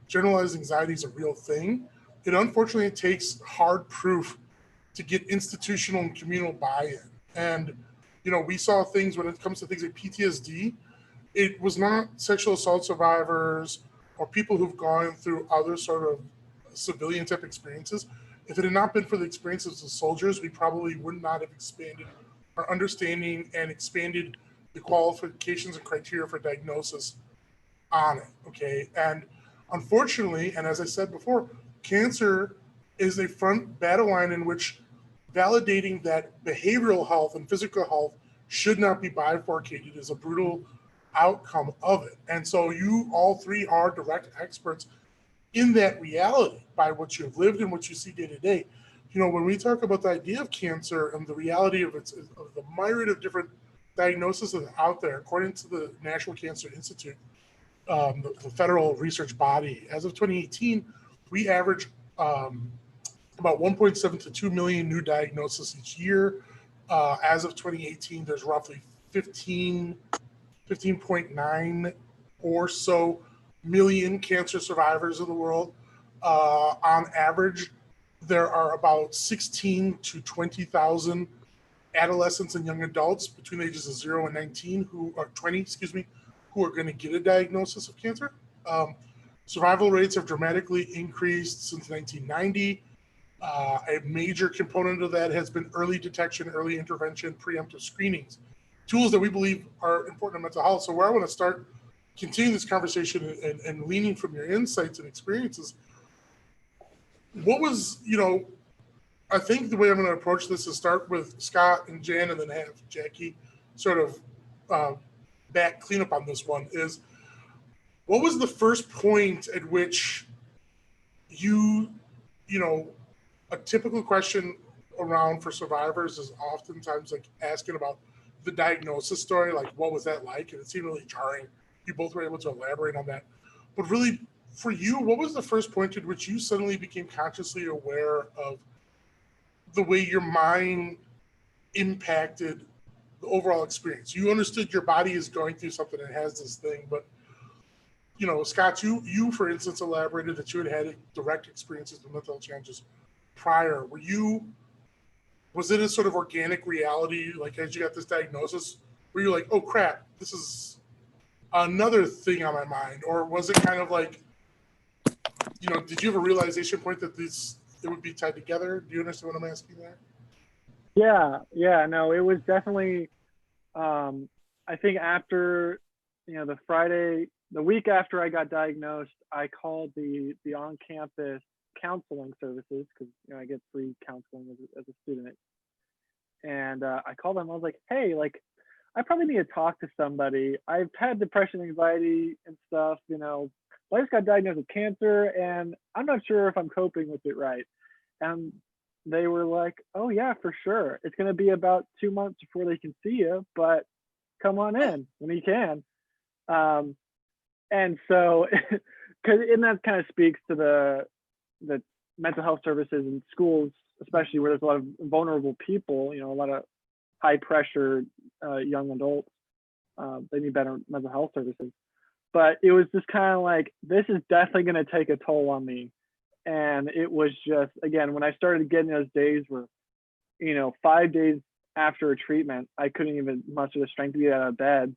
S1: generalized anxiety is a real thing. It unfortunately takes hard proof to get institutional and communal buy-in. And, we saw things when it comes to things like PTSD, it was not sexual assault survivors or people who've gone through other sort of civilian type experiences. If it had not been for the experiences of soldiers, we probably would not have expanded our understanding and expanded the qualifications and criteria for diagnosis on it, okay? And unfortunately, and as I said before, cancer is a front battle line in which validating that behavioral health and physical health should not be bifurcated is a brutal outcome of it. And so you all three are direct experts in that reality by what you've lived and what you see day to day. When we talk about the idea of cancer and the reality of the myriad of different diagnoses that are out there, according to the National Cancer Institute, the federal research body, as of 2018, we average about 1.7 to 2 million new diagnoses each year. As of 2018, there's roughly 15.9 or so million cancer survivors in the world. On average, there are about 16 to 20,000 adolescents and young adults between the ages of 0 and 19 who are going to get a diagnosis of cancer. Survival rates have dramatically increased since 1990. A major component of that has been early detection, early intervention, preemptive screenings, tools that we believe are important in mental health. So where I want to start continuing this conversation and leaning from your insights and experiences, what was, I think the way I'm going to approach this is start with Scott and Jan and then have Jackie sort of clean up on this one, is what was the first point at which a typical question around for survivors is oftentimes asking about the diagnosis story, like what was that like? And it seemed really jarring. You both were able to elaborate on that. But really, for you, what was the first point at which you suddenly became consciously aware of the way your mind impacted the overall experience? You understood your body is going through something and has this thing, but Scott, you for instance elaborated that you had direct experiences with mental health challenges prior. Was it a sort of organic reality, like as you got this diagnosis, were you like, oh crap, this is another thing on my mind? Or was it kind of like, did you have a realization point that this it would be tied together? Do you understand what I'm asking there?
S5: Yeah, no, it was definitely, I think after, the week after I got diagnosed, I called the on-campus counseling services because, I get free counseling as a student. And I called them, I was like, hey, like, I probably need to talk to somebody. I've had depression, anxiety and stuff, I just got diagnosed with cancer and I'm not sure if I'm coping with it right. And they were like, oh yeah, for sure. It's going to be about 2 months before they can see you, but come on in when you can. And so, and that kind of speaks to the mental health services in schools, especially where there's a lot of vulnerable people, a lot of high pressure young adults. They need better mental health services. But it was just kind of like, this is definitely going to take a toll on me. And it was just, again, when I started getting those days where, 5 days after a treatment, I couldn't even muster the strength to get out of bed,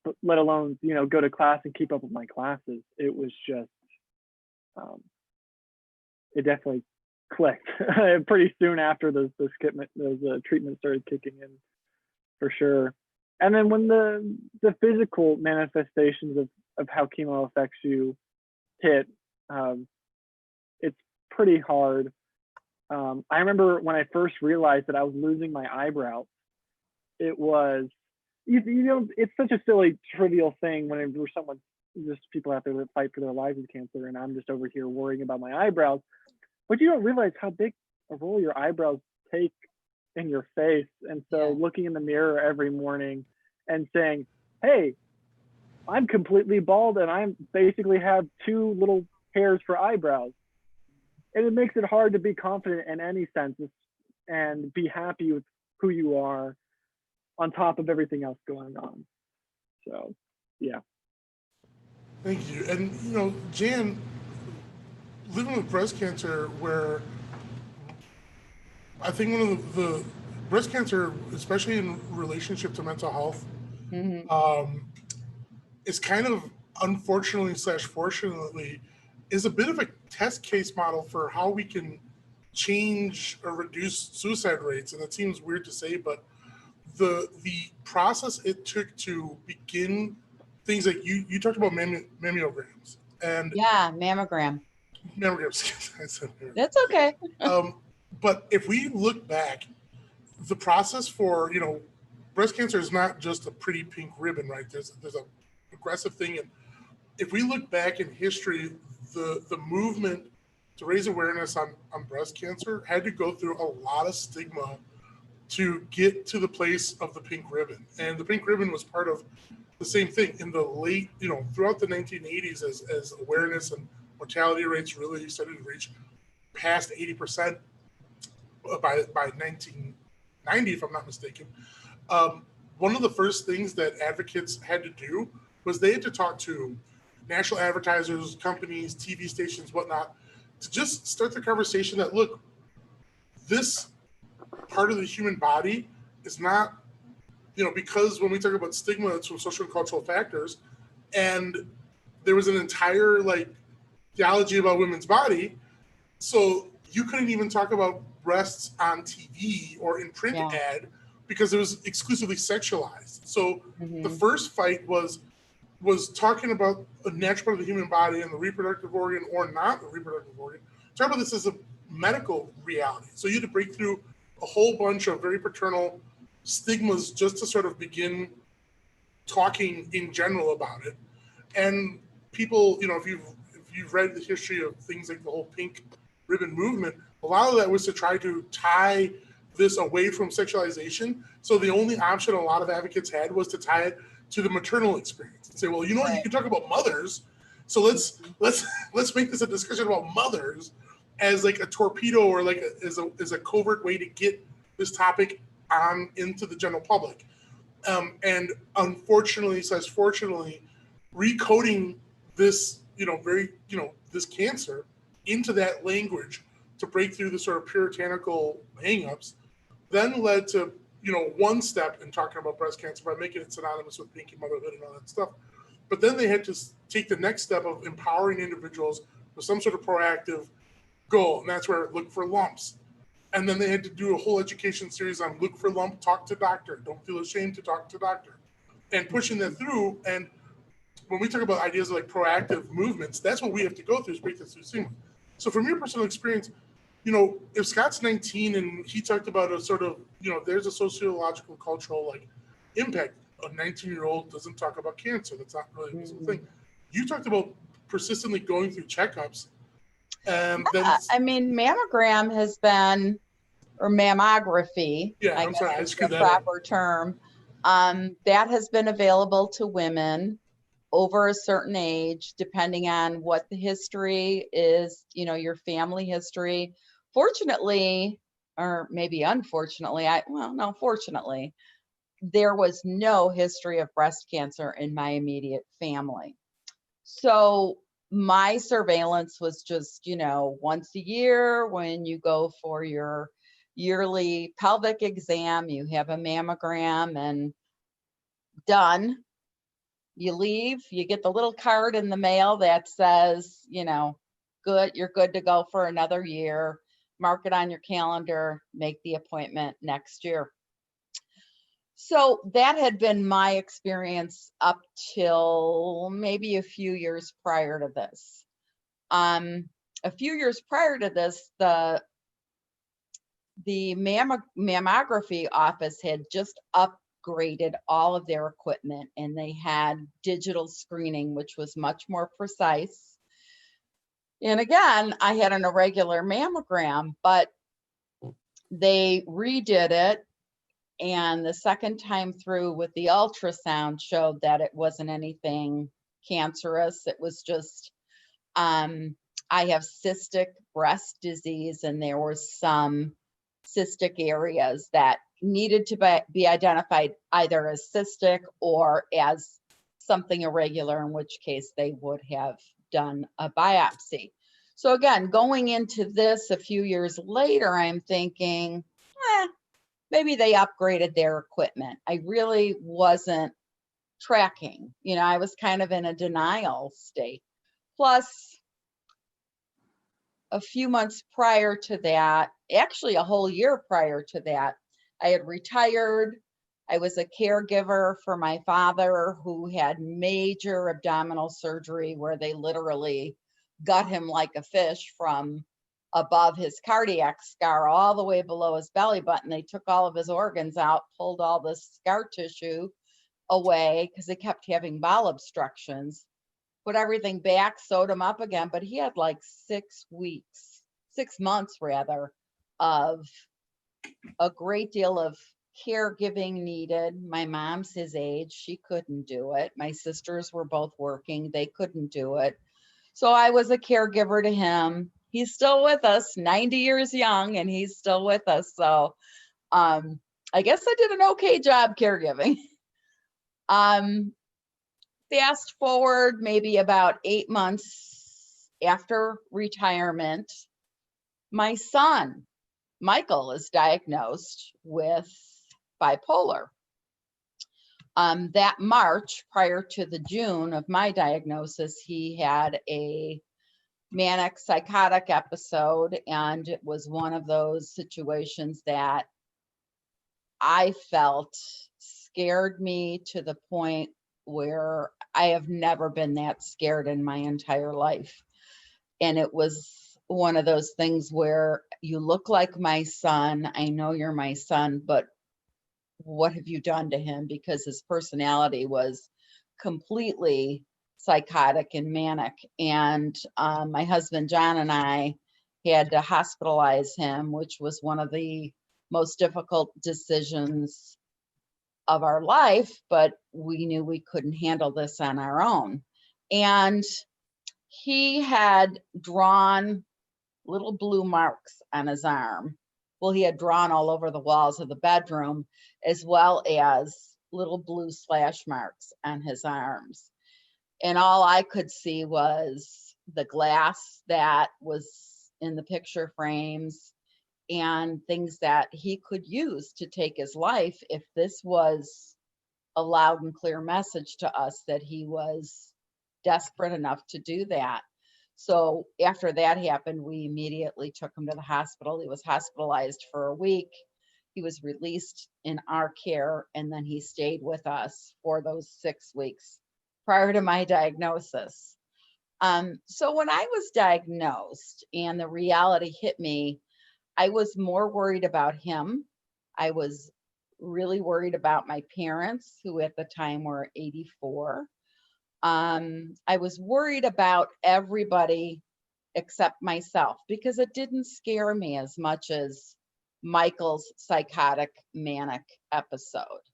S5: but let alone, go to class and keep up with my classes. It was just, it definitely clicked pretty soon after those treatments started kicking in, for sure. And then when the physical manifestations of how chemo affects you hit, it's pretty hard. I remember when I first realized that I was losing my eyebrows, it was, it's such a silly, trivial thing whenever just people out there that fight for their lives with cancer, and I'm just over here worrying about my eyebrows. But you don't realize how big a role your eyebrows take in your face. And so looking in the mirror every morning and saying, hey, I'm completely bald and I basically have 2 little hairs for eyebrows. And it makes it hard to be confident in any sense and be happy with who you are on top of everything else going on. So, yeah.
S1: Thank you. And, Jan, living with breast cancer, where I think one of the breast cancer, especially in relationship to mental health, is kind of, unfortunately / fortunately, is a bit of a test case model for how we can change or reduce suicide rates. And it seems weird to say, but the process it took to begin things like you talked about mammograms and
S4: mammograms.
S1: I said mammogram.
S4: That's okay.
S1: But if we look back, the process for breast cancer is not just a pretty pink ribbon, right? There's a aggressive thing, and if we look back in history, the movement to raise awareness on breast cancer had to go through a lot of stigma to get to the place of the pink ribbon. And the pink ribbon was part of the same thing in the late, throughout the 1980s as awareness and mortality rates really started to reach past 80% by 1990, if I'm not mistaken. One of the first things that advocates had to do was they had to talk to national advertisers, companies, TV stations, whatnot, to just start the conversation that, look, this part of the human body is not, because when we talk about stigma, it's from social and cultural factors. And there was an entire theology about women's body. So you couldn't even talk about breasts on TV or in print ad because it was exclusively sexualized. So the first fight was talking about a natural part of the human body and the reproductive organ or not the reproductive organ. Talk about this as a medical reality. So you had to break through a whole bunch of very paternal stigmas just to sort of begin talking in general about it. And people, if you've read the history of things like the whole pink ribbon movement, a lot of that was to try to tie this away from sexualization. So the only option a lot of advocates had was to tie it to the maternal experience and say, well, you can talk about mothers. So let's make this a discussion about mothers as a torpedo or as a covert way to get this topic on into the general public. And unfortunately / fortunately, recoding this, this cancer into that language to break through the sort of puritanical hangups, then led to, one step in talking about breast cancer by making it synonymous with pinky motherhood and all that stuff. But then they had to take the next step of empowering individuals with some sort of proactive go, and that's where look for lumps. And then they had to do a whole education series on look for lump, talk to doctor, don't feel ashamed to talk to doctor, and pushing that through. And when we talk about ideas of like proactive movements, that's what we have to go through is break this through SEMA. So from your personal experience, you know, if Scott's 19 and he talked about a sort of, you know, there's a sociological, cultural like impact. A 19-year-old doesn't talk about cancer. That's not really a visible thing. You talked about persistently going through checkups. And then,
S4: I mean, mammogram has been, or mammography,
S1: yeah,
S4: I
S1: I'm
S4: guess
S1: sorry, I
S4: is
S1: screwed
S4: the
S1: that up.
S4: proper term. That has been available to women over a certain age, depending on what the history is, you know, your family history. Fortunately, or maybe unfortunately, fortunately, there was no history of breast cancer in my immediate family. So my surveillance was just, you know, once a year when you go for your yearly pelvic exam, you have a mammogram and done. You leave, you get the little card in the mail that says, you know, good, you're good to go for another year. Mark it on your calendar, make the appointment next year. So that had been my experience up till maybe a few years prior to this. A few years prior to this, the mammography office had just upgraded all of their equipment, and they had digital screening, which was much more precise. And again, I had an irregular mammogram, but they redid it. And the second time through with the ultrasound showed that it wasn't anything cancerous. It was just, I have cystic breast disease, and there were some cystic areas that needed to be identified either as cystic or as something irregular, in which case they would have done a biopsy. So again, going into this a few years later, I'm thinking, maybe they upgraded their equipment. I really wasn't tracking. You know, I was kind of in a denial state. Plus, a few months prior to that, actually a whole year prior to that, I had retired. I was a caregiver for my father, who had major abdominal surgery where they literally gut him like a fish from above his cardiac scar all the way below his belly button. They took all of his organs out, pulled all the scar tissue away because they kept having bowel obstructions, put everything back, sewed him up again. But he had like 6 months rather, of a great deal of caregiving needed. My mom's his age. She couldn't do it. My sisters were both working. They couldn't do it. So I was a caregiver to him. He's still with us, 90 years young, and he's still with us. So I guess I did an okay job caregiving. Fast forward maybe about 8 months after retirement, my son, Michael, is diagnosed with bipolar. That March, prior to the June of my diagnosis, he had a manic psychotic episode, and it was one of those situations that I felt scared me to the point where I have never been that scared in my entire life. And it was one of those things where you look like my son. I know you're my son, but what have you done to him? Because his personality was completely psychotic and manic. And my husband, John, and I had to hospitalize him, which was one of the most difficult decisions of our life, but we knew we couldn't handle this on our own. And he had drawn little blue marks on his arm. Well, he had drawn all over the walls of the bedroom, as well as little blue slash marks on his arms. And all I could see was the glass that was in the picture frames and things that he could use to take his life if this was a loud and clear message to us that he was desperate enough to do that. So after that happened, we immediately took him to the hospital. He was hospitalized for a week. He was released in our care, and then he stayed with us for those 6 weeks prior to my diagnosis. So when I was diagnosed and the reality hit me, I was more worried about him. I was really worried about my parents, who at the time were 84. I was worried about everybody except myself because it didn't scare me as much as Michael's psychotic manic episode.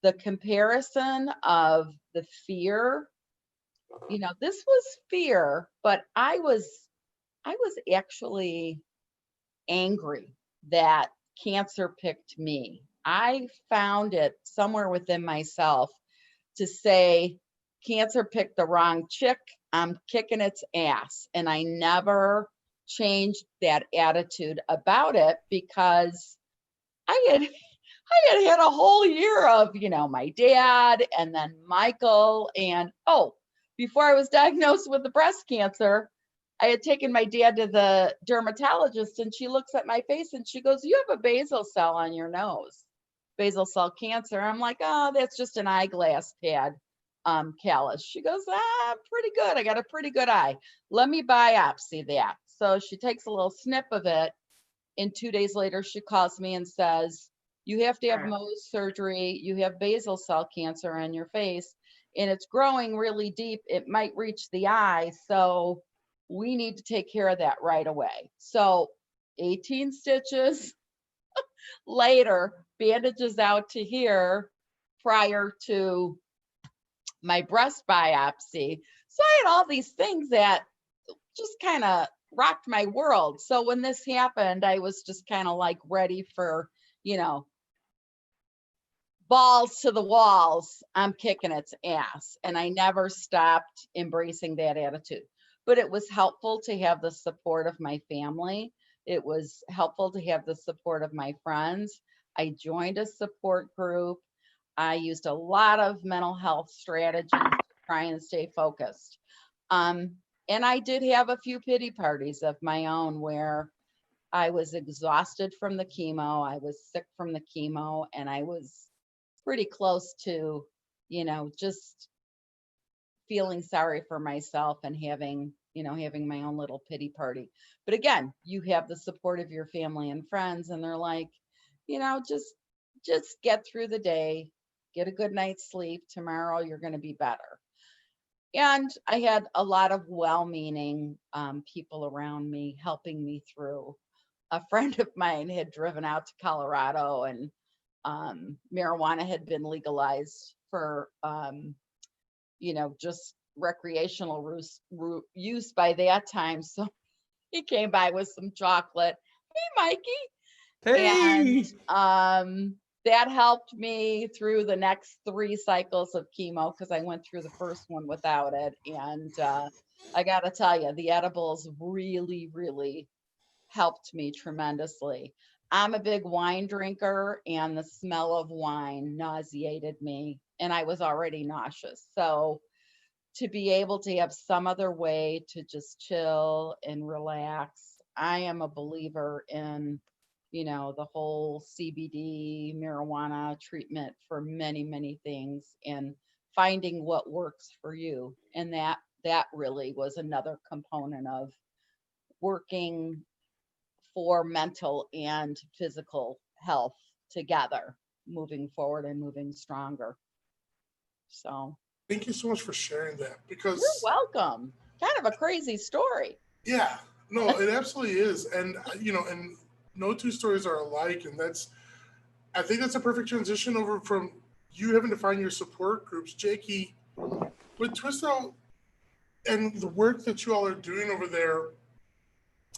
S4: The comparison of the fear, this was fear, but I was actually angry that cancer picked me. I found it somewhere within myself to say, cancer picked the wrong chick. I'm kicking its ass. And I never changed that attitude about it because I had a whole year of, my dad and then Michael. And before I was diagnosed with the breast cancer, I had taken my dad to the dermatologist, and she looks at my face and she goes, "You have a basal cell on your nose, basal cell cancer." I'm like, "Oh, that's just an eyeglass pad callus." She goes, "Pretty good. I got a pretty good eye. Let me biopsy that." So she takes a little snip of it, and 2 days later she calls me and says, "You have to have Mohs surgery. You have basal cell cancer on your face, and it's growing really deep. It might reach the eye. So we need to take care of that right away." So 18 stitches later, bandages out to here prior to my breast biopsy. So I had all these things that just kind of rocked my world. So when this happened, I was just kind of like ready for, balls to the walls. I'm kicking its ass. And I never stopped embracing that attitude. But it was helpful to have the support of my family. It was helpful to have the support of my friends. I joined a support group. I used a lot of mental health strategies to try and stay focused. And I did have a few pity parties of my own where I was exhausted from the chemo. I was sick from the chemo, and I was pretty close to, just feeling sorry for myself and having my own little pity party. But again, you have the support of your family and friends, and they're like, just get through the day, get a good night's sleep. Tomorrow you're going to be better. And I had a lot of well-meaning people around me helping me through. A friend of mine had driven out to Colorado, and marijuana had been legalized for, just recreational use by that time. So he came by with some chocolate. "Hey, Mikey."
S1: Hey.
S4: And that helped me through the next 3 cycles of chemo because I went through the first one without it. And I got to tell you, the edibles really, really helped me tremendously. I'm a big wine drinker, and the smell of wine nauseated me, and I was already nauseous. So to be able to have some other way to just chill and relax, I am a believer in, the whole CBD marijuana treatment for many, many things, and finding what works for you. And that really was another component of working for mental and physical health together, moving forward and moving stronger. So
S1: Thank you so much for sharing that, because
S4: you're welcome. Kind of a crazy story.
S1: Yeah, no, it absolutely is. And, and no two stories are alike. And I think that's a perfect transition over from you having to find your support groups. Jakey, with Twist Out and the work that you all are doing over there,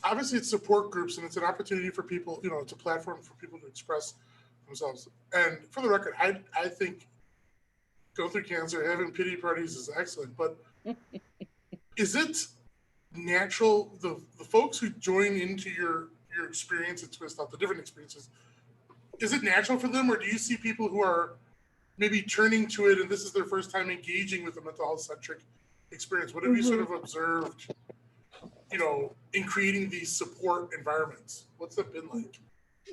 S1: obviously it's support groups and it's an opportunity for people, it's a platform for people to express themselves. And for the record, I think going through cancer, having pity parties is excellent. But is it natural, the folks who join into your experience at Twist Out, the different experiences, is it natural for them, or do you see people who are maybe turning to it and this is their first time engaging with a mental health centric experience? What have you sort of observed in creating these support environments? What's that been like?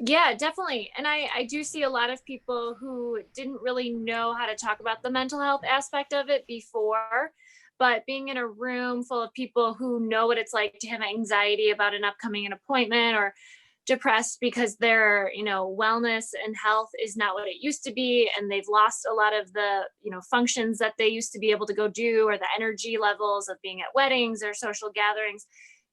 S3: Yeah, definitely. And I do see a lot of people who didn't really know how to talk about the mental health aspect of it before, but being in a room full of people who know what it's like to have anxiety about an upcoming appointment, or depressed because their, wellness and health is not what it used to be, and they've lost a lot of the, functions that they used to be able to go do, or the energy levels of being at weddings or social gatherings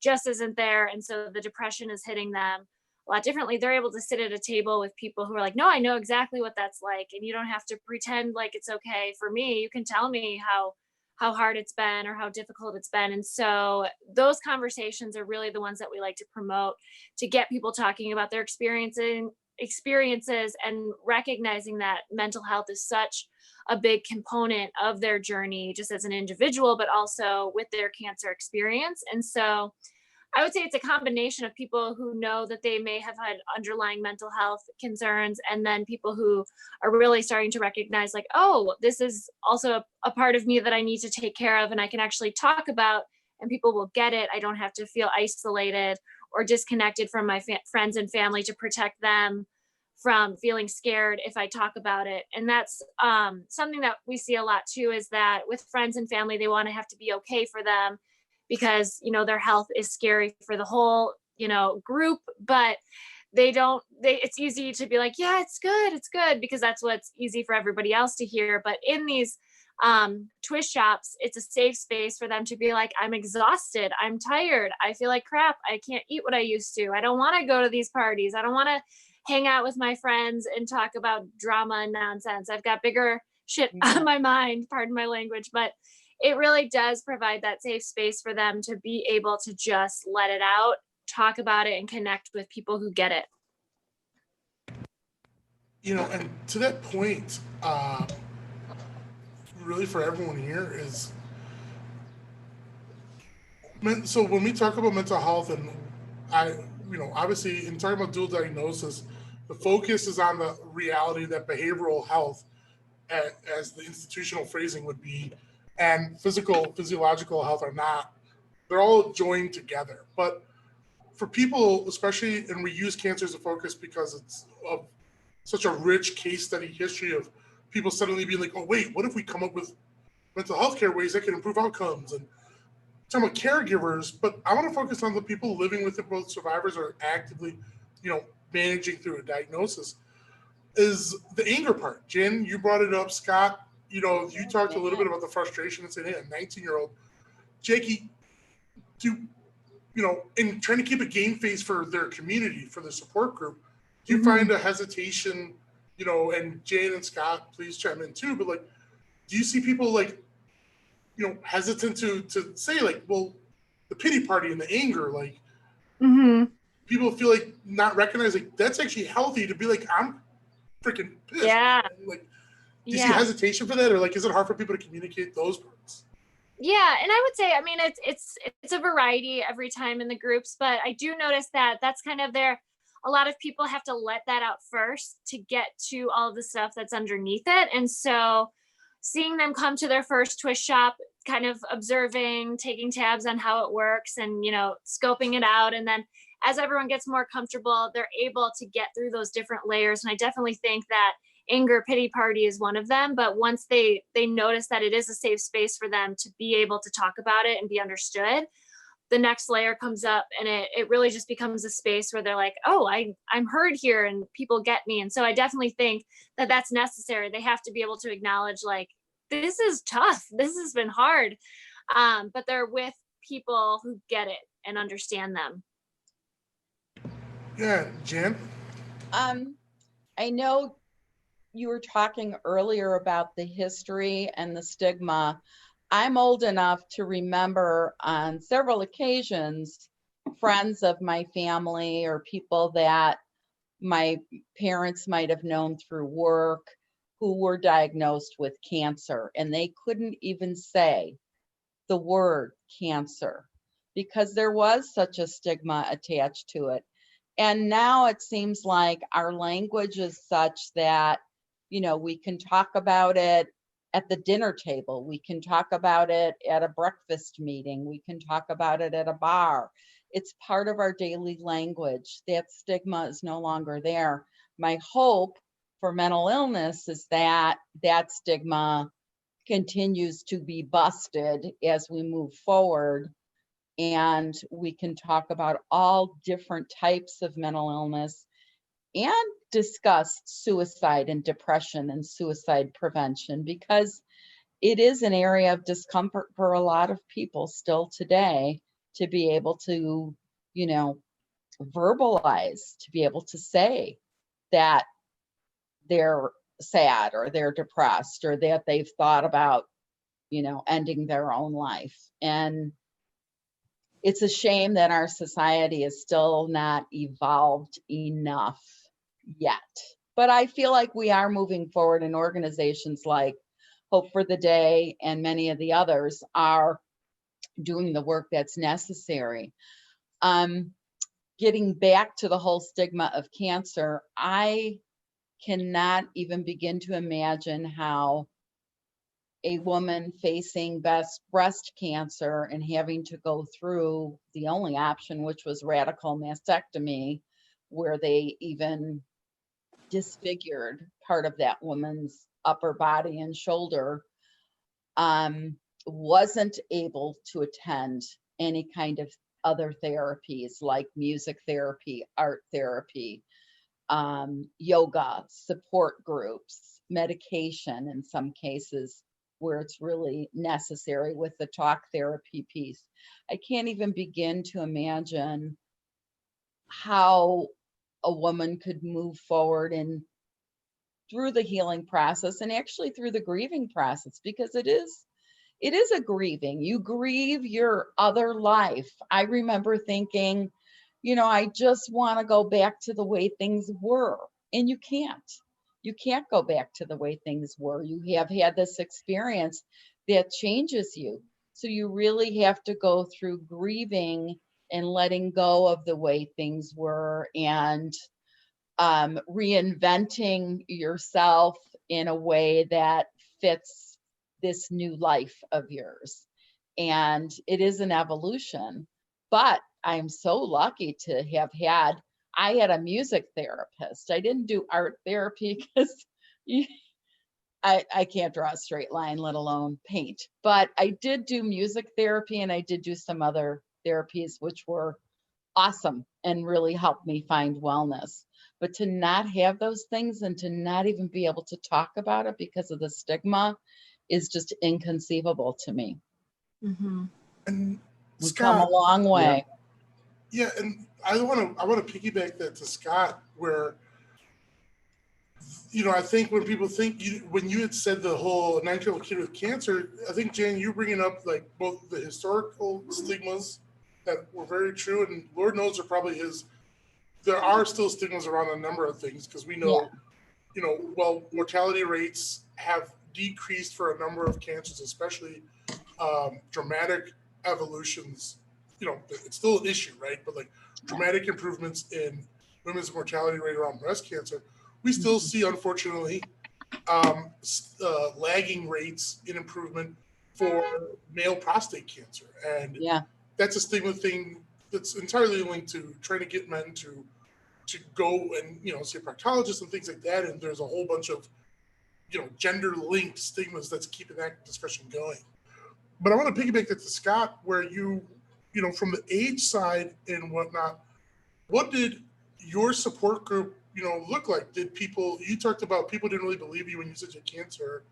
S3: just isn't there. And so the depression is hitting them a lot differently. They're able to sit at a table with people who are like, no, I know exactly what that's like, and you don't have to pretend like it's okay for me. You can tell me how hard it's been or how difficult it's been. And so those conversations are really the ones that we like to promote, to get people talking about their experiences and recognizing that mental health is such a big component of their journey, just as an individual, but also with their cancer experience. And so I would say it's a combination of people who know that they may have had underlying mental health concerns, and then people who are really starting to recognize, like, oh, this is also a part of me that I need to take care of, and I can actually talk about, and people will get it. I don't have to feel isolated or disconnected from my friends and family to protect them from feeling scared if I talk about it. And that's something that we see a lot too, is that with friends and family, they want to have to be okay for them, because their health is scary for the whole group, but it's easy to be like, yeah, it's good, because that's what's easy for everybody else to hear. But in these TwistShops, it's a safe space for them to be like, I'm exhausted, I'm tired, I feel like crap, I can't eat what I used to, I don't want to go to these parties, I don't want to hang out with my friends and talk about drama and nonsense, I've got bigger shit on my mind, pardon my language. But it really does provide that safe space for them to be able to just let it out, talk about it, and connect with people who get it.
S1: And to that point, really for everyone here is, so when we talk about mental health, and obviously in talking about dual diagnosis, the focus is on the reality that behavioral health, as the institutional phrasing would be, and physiological health are not. They're all joined together. But for people, especially, and we use cancer as a focus because it's such a rich case study history of people suddenly being like, oh, wait, what if we come up with mental health care ways that can improve outcomes? And talking about caregivers, but I want to focus on the people living with it, both survivors or actively, managing through a diagnosis, is the anger part. Jen, you brought it up. Scott, you talked a little bit about the frustration and saying, hey, a 19-year-old. Jakey, in trying to keep a game face for their community, for the support group, do you find a hesitation, and Jane and Scott, please chime in too, but like, do you see people like, hesitant to say like, well, the pity party and the anger, like people feel like not recognizing that's actually healthy to be like, I'm freaking pissed.
S3: Yeah.
S1: Like, do you see hesitation for that, or like, is it hard for people to communicate those parts?
S3: Yeah, and I would say, I mean, it's a variety every time in the groups, but I do notice that that's kind of a lot of people have to let that out first to get to all of the stuff that's underneath it. And so seeing them come to their first TwistShop, kind of observing, taking tabs on how it works, and scoping it out, and then as everyone gets more comfortable, they're able to get through those different layers. And I definitely think that anger pity party is one of them. But once they notice that it is a safe space for them to be able to talk about it and be understood, the next layer comes up, and it really just becomes a space where they're like, oh, I'm heard here and people get me. And so I definitely think that that's necessary. They have to be able to acknowledge, like, this is tough, this has been hard, but they're with people who get it and understand them.
S1: Yeah, Jen?
S4: I know you were talking earlier about the history and the stigma. I'm old enough to remember on several occasions, friends of my family or people that my parents might have known through work who were diagnosed with cancer, and they couldn't even say the word cancer because there was such a stigma attached to it. And now it seems like our language is such that, we can talk about it at the dinner table. We can talk about it at a breakfast meeting. We can talk about it at a bar. It's part of our daily language. That stigma is no longer there. My hope for mental illness is that that stigma continues to be busted as we move forward, and we can talk about all different types of mental illness and discuss suicide and depression and suicide prevention, because it is an area of discomfort for a lot of people still today to be able to, you know, verbalize, to be able to say that they're sad or they're depressed or that they've thought about, you know, ending their own life. And it's a shame that our society is still not evolved enough yet. But I feel like we are moving forward, and organizations like Hope for the Day and many of the others are doing the work that's necessary. Getting back to the whole stigma of cancer, I cannot even begin to imagine how a woman facing breast cancer and having to go through the only option, which was radical mastectomy, where they even disfigured part of that woman's upper body and shoulder, wasn't able to attend any kind of other therapies like music therapy, art therapy, yoga, support groups, medication in some cases where it's really necessary with the talk therapy piece. I can't even begin to imagine how a woman could move forward and through the healing process and actually through the grieving process, because it is a grieving. You grieve your other life. I remember thinking, you know, I just want to go back to the way things were. And you can't. You can't go back to the way things were. You have had this experience that changes you. So you really have to go through grieving and letting go of the way things were, and reinventing yourself in a way that fits this new life of yours. And it is an evolution, but I'm so lucky to have I had a music therapist. I didn't do art therapy because I can't draw a straight line, let alone paint. But I did do music therapy, and I did do some other therapies, which were awesome and really helped me find wellness. But to not have those things and to not even be able to talk about it because of the stigma is just inconceivable to me.
S3: Mm-hmm.
S1: And
S4: We've come a
S1: Scott,
S4: long way.
S1: yeah, and I want to piggyback that to Scott, where, you know, I think when people think when you had said the whole 9-year-old kid with cancer, I think, Jan, you're bringing up like both the historical stigmas that were very true, and Lord knows there are still stigmas around a number of things, because we know, you know, well, mortality rates have decreased for a number of cancers, especially dramatic evolutions. You know, it's still an issue, right? But like dramatic improvements in women's mortality rate around breast cancer, we still see, unfortunately, lagging rates in improvement for male prostate cancer. And that's a stigma thing that's entirely linked to trying to get men to go and, you know, see a proctologist and things like that. And there's a whole bunch of, you know, gender linked stigmas that's keeping that discussion going. But I want to piggyback that to Scott, where you know, from the age side and whatnot, what did your support group, you know, look like? You talked about people didn't really believe you when you said you had cancer.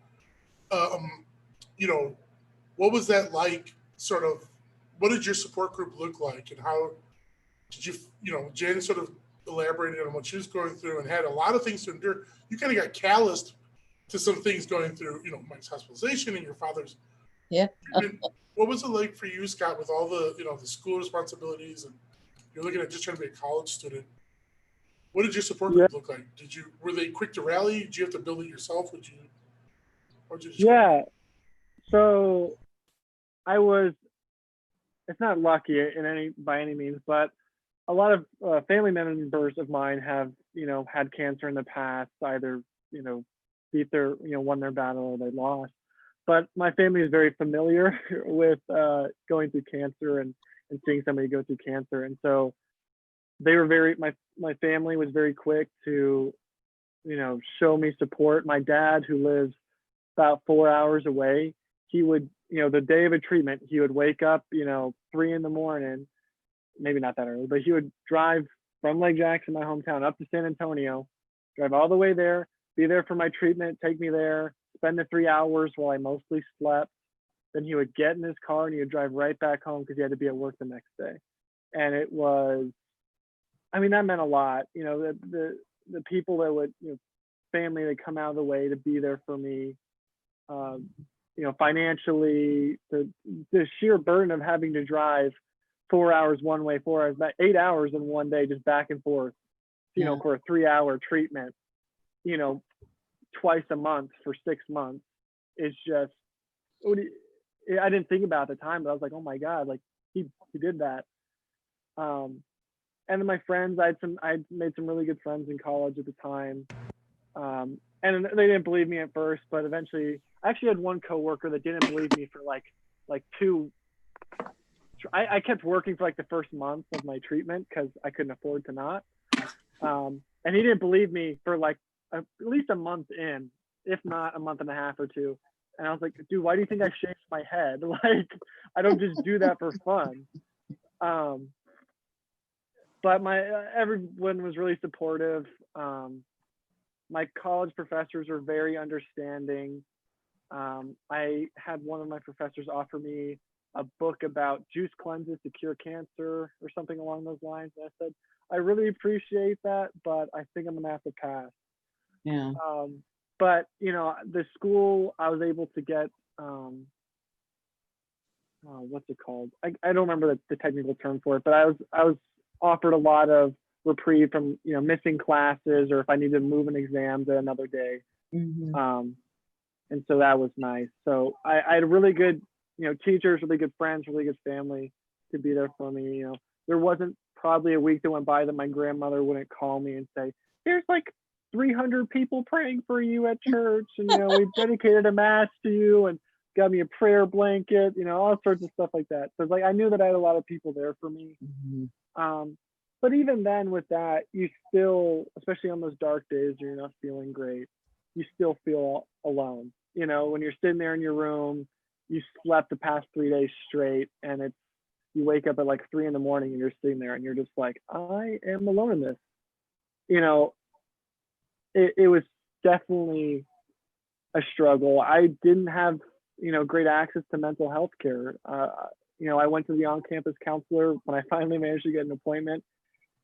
S1: You know, what was that like? Sort of, what did your support group look like, and how did you know, Jen sort of elaborated on what she was going through and had a lot of things to endure. You kind of got calloused to some things going through, you know, Mike's hospitalization and your father's.
S4: Yeah.
S1: What was it like for you, Scott, with all the, you know, the school responsibilities, and you're looking at just trying to be a college student? What did your support group look like? Were they quick to rally? Did you have to build it yourself?
S5: Yeah. So I was, it's not lucky by any means, but a lot of family members of mine have, you know, had cancer in the past, either, you know, won their battle or they lost. but my family is very familiar with going through cancer and seeing somebody go through cancer. And so they were my family was very quick to, show me support. My dad, who lives about 4 hours away, he would, the day of a treatment, he would wake up, 3 a.m, maybe not that early, but he would drive from Lake Jackson, my hometown, up to San Antonio, drive all the way there, be there for my treatment, take me there, spend the 3 hours while I mostly slept. Then he would get in his car and he would drive right back home because he had to be at work the next day. And it was, that meant a lot. The people that would, family that come out of the way to be there for me, financially, the sheer burden of having to drive 4 hours one way, 4 hours back, 8 hours in one day, just back and forth, for a 3-hour treatment, twice a month for 6 months. It's just, I didn't think about it at the time, but I was like, oh my God, like he did that. And then my friends, I made some really good friends in college at the time. And they didn't believe me at first, but eventually I actually had one coworker that didn't believe me for like 2. I kept working for like the first month of my treatment because I couldn't afford to not. And he didn't believe me for like at least a month in, if not a month and a half or 2. And I was like, dude, why do you think I shaved my head? Like, I don't just do that for fun. But everyone was really supportive. My college professors were very understanding. I had one of my professors offer me a book about juice cleanses to cure cancer or something along those lines. And I said, I really appreciate that, but I think I'm gonna have to pass.
S4: Yeah.
S5: But the school, I was able to get, what's it called? I don't remember the technical term for it, but I was offered a lot of reprieve from, missing classes, or if I needed to move an exam to another day.
S4: Mm-hmm.
S5: And so that was nice. So I had really good, teachers, really good friends, really good family to be there for me. There wasn't probably a week that went by that my grandmother wouldn't call me and say, there's like 300 people praying for you at church, and we dedicated a mass to you and got me a prayer blanket, all sorts of stuff like that. So it's like I knew that I had a lot of people there for me.
S4: Mm-hmm.
S5: But even then with that, you still, especially on those dark days where you're not feeling great, you still feel alone. When you're sitting there in your room, you slept the past 3 days straight, and you wake up at like 3 a.m. and you're sitting there and you're just like, I am alone in this. It was definitely a struggle. I didn't have, great access to mental health care. I went to the on-campus counselor when I finally managed to get an appointment,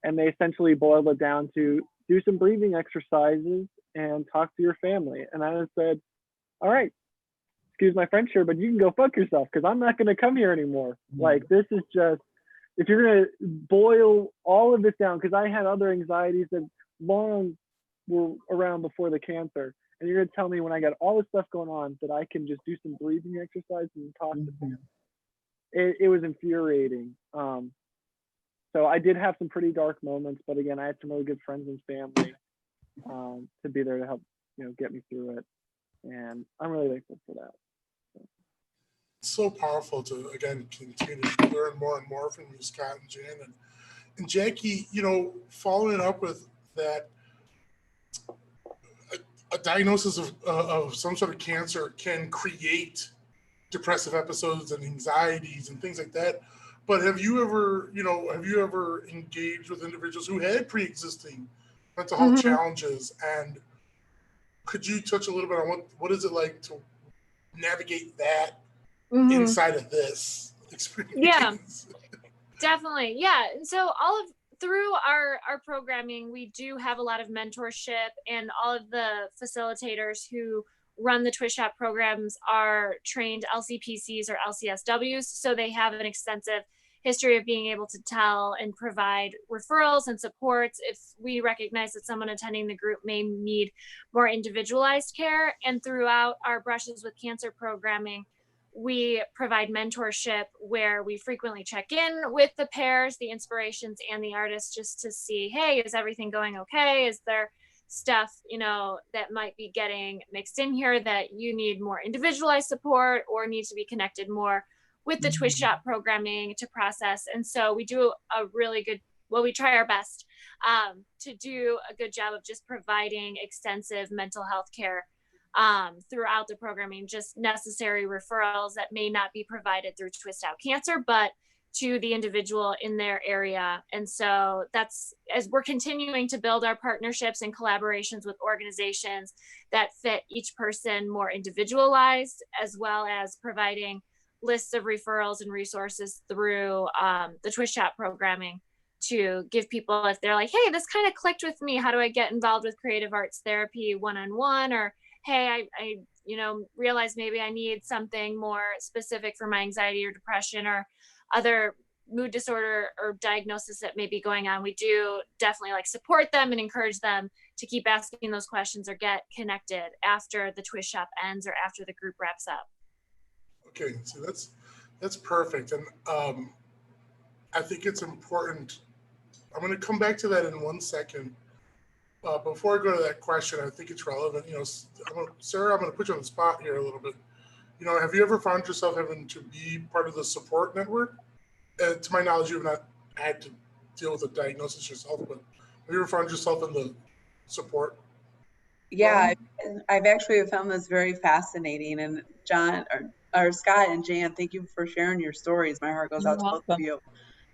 S5: and they essentially boiled it down to do some breathing exercises and talk to your family. And I just said, all right, excuse my French here, but you can go fuck yourself, because I'm not going to come here anymore.
S4: Mm-hmm.
S5: Like, this is just, if you're going to boil all of this down, because I had other anxieties that long were around before the cancer, and you're going to tell me when I got all this stuff going on that I can just do some breathing exercises and talk to them. It was infuriating. So I did have some pretty dark moments, but again, I had some really good friends and family to be there to help, get me through it. And I'm really thankful for that.
S1: It's so powerful to, again, continue to learn more and more from you, Scott and Jan. And Jackie, following up with that, a diagnosis of some sort of cancer can create depressive episodes and anxieties and things like that. But have you ever engaged with individuals who had pre-existing mental health challenges? And could you touch a little bit on what is it like to navigate that inside of this experience?
S3: Yeah, definitely. Yeah. So through our programming, we do have a lot of mentorship, and all of the facilitators who run the TwistShop programs are trained LCPCs or LCSWs. So they have an extensive history of being able to tell and provide referrals and supports if we recognize that someone attending the group may need more individualized care. And throughout our Brushes with Cancer programming, we provide mentorship where we frequently check in with the pairs, the inspirations, and the artists, just to see, hey, is everything going okay? Is there stuff, that might be getting mixed in here that you need more individualized support or need to be connected more with the TwistShop programming to process. And so we do a really good, we try our best to do a good job of just providing extensive mental health care throughout the programming, just necessary referrals that may not be provided through Twist Out Cancer, but to the individual in their area. And so that's, as we're continuing to build our partnerships and collaborations with organizations that fit each person more individualized, as well as providing lists of referrals and resources through the TwistShop programming to give people, if they're like, hey, this kind of clicked with me, how do I get involved with creative arts therapy one-on-one? Or, hey, I realize maybe I need something more specific for my anxiety or depression or other mood disorder or diagnosis that may be going on. We do definitely support them and encourage them to keep asking those questions or get connected after the TwistShop ends or after the group wraps up.
S1: Okay, so that's perfect. And I think it's important. I'm going to come back to that in 1 second. Before I go to that question, I think it's relevant. Sarah, I'm going to put you on the spot here a little bit. Have you ever found yourself having to be part of the support network? To my knowledge, you have not had to deal with a diagnosis yourself, but have you ever found yourself in the support?
S2: Yeah, I've actually found this very fascinating. And John or Scott and Jan, thank you for sharing your stories. My heart goes out to both of you.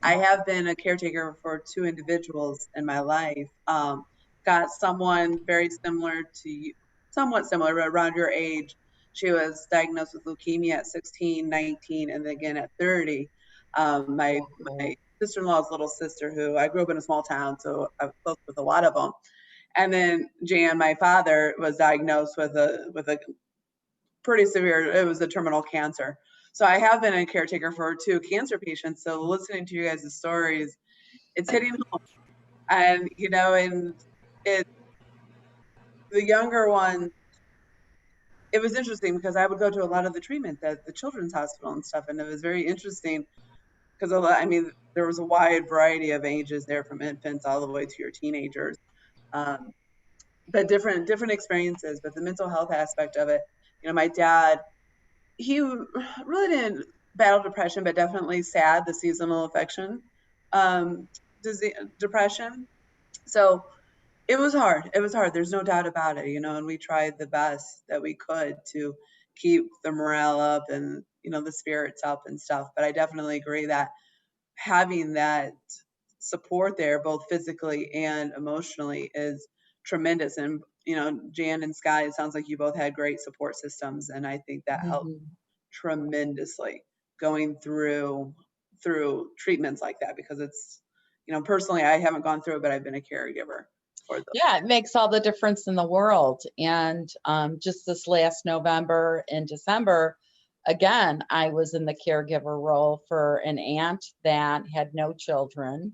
S2: I have been a caretaker for 2 individuals in my life. Got someone very similar to you, somewhat similar, but around your age. She was diagnosed with leukemia at 16, 19, and then again at 30. My sister-in-law's little sister, who I grew up in a small town, so I was close with a lot of them. And then Jan, my father, was diagnosed with a pretty severe, it was a terminal cancer. So I have been a caretaker for 2 cancer patients. So listening to you guys' stories, it's hitting home. And, the younger one, it was interesting because I would go to a lot of the treatment at the children's hospital and stuff. And it was very interesting because, there was a wide variety of ages there, from infants all the way to your teenagers. But different experiences. But the mental health aspect of it, my dad, he really didn't battle depression, but definitely SAD, the seasonal affection depression. So it was hard. There's no doubt about it, and we tried the best that we could to keep the morale up and, the spirits up and stuff. But I definitely agree that having that support there, both physically and emotionally, is tremendous. And, Jan and Scott, it sounds like you both had great support systems. And I think that helped tremendously going through treatments like that, because it's, personally, I haven't gone through it, but I've been a caregiver for them.
S4: Yeah, it makes all the difference in the world. And just this last November and December, again, I was in the caregiver role for an aunt that had no children.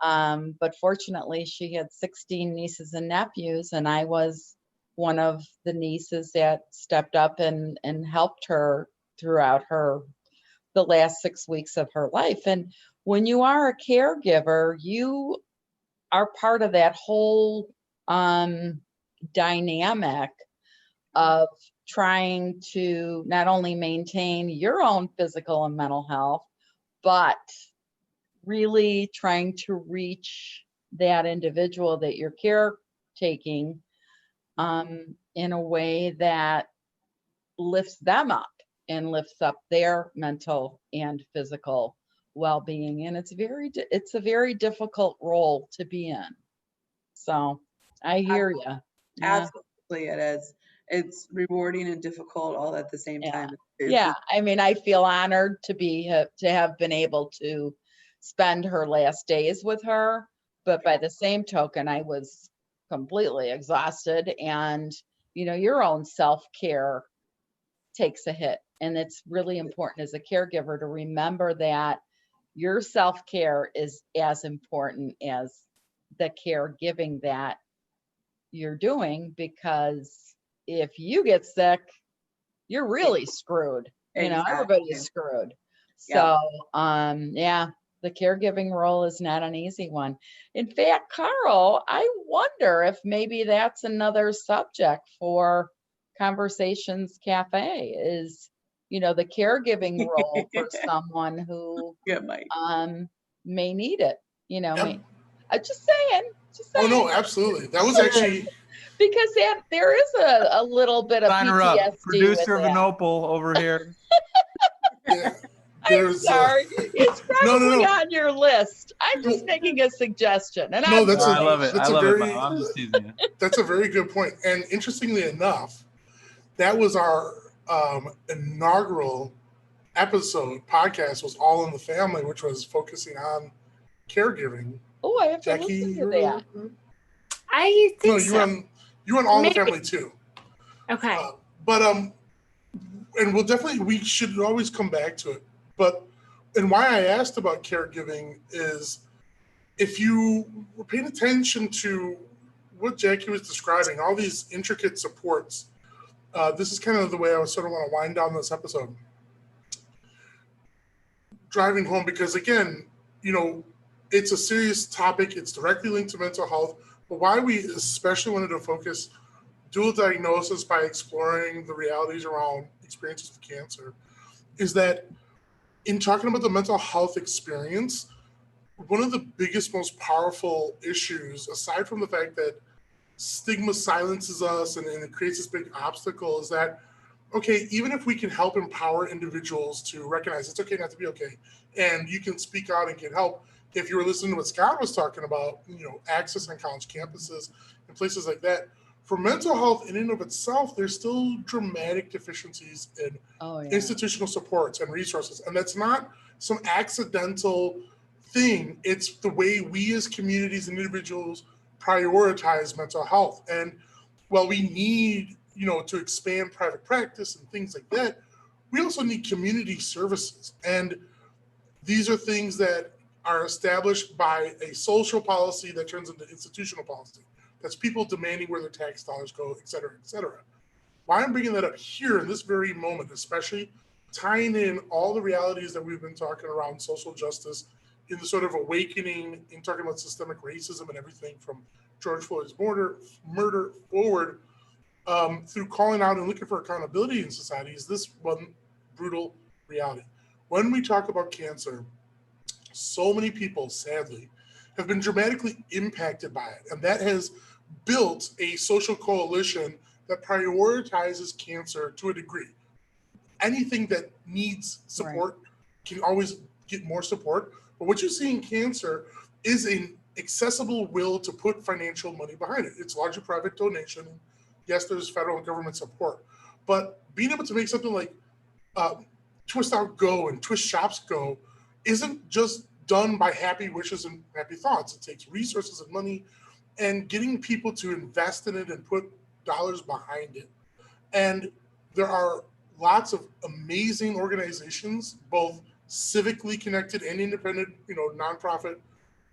S4: But fortunately, she had 16 nieces and nephews, and I was one of the nieces that stepped up and helped her throughout the last 6 weeks of her life. And when you are a caregiver, you are part of that whole dynamic of trying to not only maintain your own physical and mental health, but really trying to reach that individual that you're caretaking in a way that lifts them up and lifts up their mental and physical well-being. And it's a very difficult role to be in. So I hear you.
S2: Absolutely, it is. It's rewarding and difficult all at the same time.
S4: Yeah, I feel honored to have been able to spend her last days with her, but by the same token, I was completely exhausted, and your own self-care takes a hit. And it's really important as a caregiver to remember that your self-care is as important as the caregiving that you're doing, because if you get sick, you're really screwed.
S2: Exactly.
S4: Everybody's screwed. So, yeah, The caregiving role is not an easy one. In fact, Carl, I wonder if maybe that's another subject for Conversations Cafe is, the caregiving role for someone who
S2: Yeah, Mike.
S4: may need it,
S1: Yep.
S4: just saying.
S1: Oh no, absolutely. That was actually
S4: Because there is a little bit of
S6: Sign her up.
S4: PTSD with
S6: Producer
S4: that.
S6: Vinopal over here.
S1: yeah.
S4: I'm
S1: There's
S4: sorry. It's
S1: no,
S4: probably
S1: no.
S4: on your list. I'm just making a suggestion. And
S1: No,
S4: I'm
S1: that's
S6: I love it. I
S1: that's a
S6: love it,
S1: very
S6: Mom. I'm just teasing you.
S1: that's a very good point. And interestingly enough, that was our inaugural podcast was All in the Family, which was focusing on caregiving.
S4: Oh, I have to
S1: Jackie,
S4: listen
S1: you
S4: to
S1: were
S4: that.
S3: I think
S1: no, you
S3: so.
S1: were on All in the
S3: Maybe.
S1: Family too.
S3: Okay.
S1: But and we should always come back to it. But and why I asked about caregiving is if you were paying attention to what Jackie was describing, all these intricate supports, this is kind of the way I would sort of want to wind down this episode. Driving home, because again, it's a serious topic. It's directly linked to mental health. But why we especially wanted to focus dual diagnosis by exploring the realities around experiences with cancer is that in talking about the mental health experience, one of the biggest, most powerful issues, aside from the fact that stigma silences us and it creates this big obstacle, is that, okay, even if we can help empower individuals to recognize it's okay not to be okay, and you can speak out and get help. If you were listening to what Scott was talking about, access on college campuses and places like that, for mental health in and of itself, there's still dramatic deficiencies in institutional supports and resources. And that's not some accidental thing. It's the way we as communities and individuals prioritize mental health. And while we need, to expand private practice and things like that, we also need community services. And these are things that are established by a social policy that turns into institutional policy. That's people demanding where their tax dollars go, et cetera, et cetera. Why I'm bringing that up here in this very moment, especially tying in all the realities that we've been talking around social justice in the sort of awakening in talking about systemic racism and everything from George Floyd's murder forward, through calling out and looking for accountability in society, is this one brutal reality. When we talk about cancer, so many people, sadly, have been dramatically impacted by it. And that has built a social coalition that prioritizes cancer to a degree. Anything that needs support can always get more support. But what you see in cancer is an accessible will to put financial money behind it. It's largely private donation. Yes, there's federal and government support. But being able to make something like TwistShop Go and TwistShops Go isn't just done by happy wishes and happy thoughts. It takes resources and money and getting people to invest in it and put dollars behind it. And there are lots of amazing organizations, both civically connected and independent, nonprofit,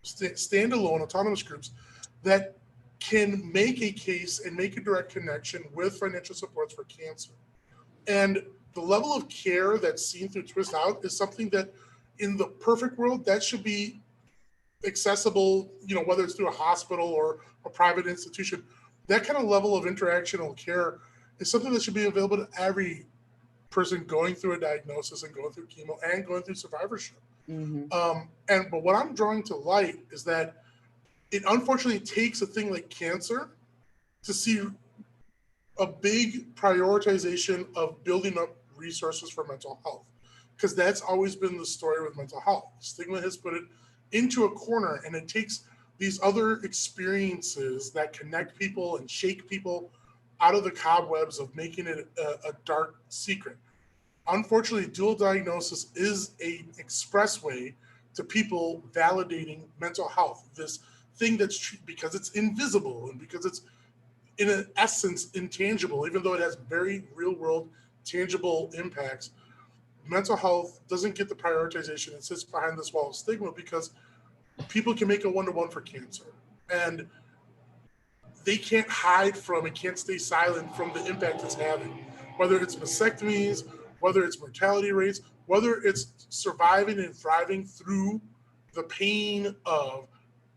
S1: standalone autonomous groups that can make a case and make a direct connection with financial supports for cancer. And the level of care that's seen through Twist Out is something that in the perfect world, that should be accessible, whether it's through a hospital or a private institution. That kind of level of interactional care is something that should be available to every person going through a diagnosis and going through chemo and going through survivorship. But what I'm drawing to light is that it unfortunately takes a thing like cancer to see a big prioritization of building up resources for mental health, because that's always been the story with mental health. Stigma has put it into a corner, and it takes these other experiences that connect people and shake people out of the cobwebs of making it a dark secret. Unfortunately, dual diagnosis is an expressway to people validating mental health, this thing that's because it's invisible and because it's in an essence intangible, even though it has very real world tangible impacts. Mental health doesn't get the prioritization. It sits behind this wall of stigma because people can make a one-to-one for cancer, and they can't hide from, it can't stay silent from the impact it's having, whether it's mastectomies, whether it's mortality rates, whether it's surviving and thriving through the pain of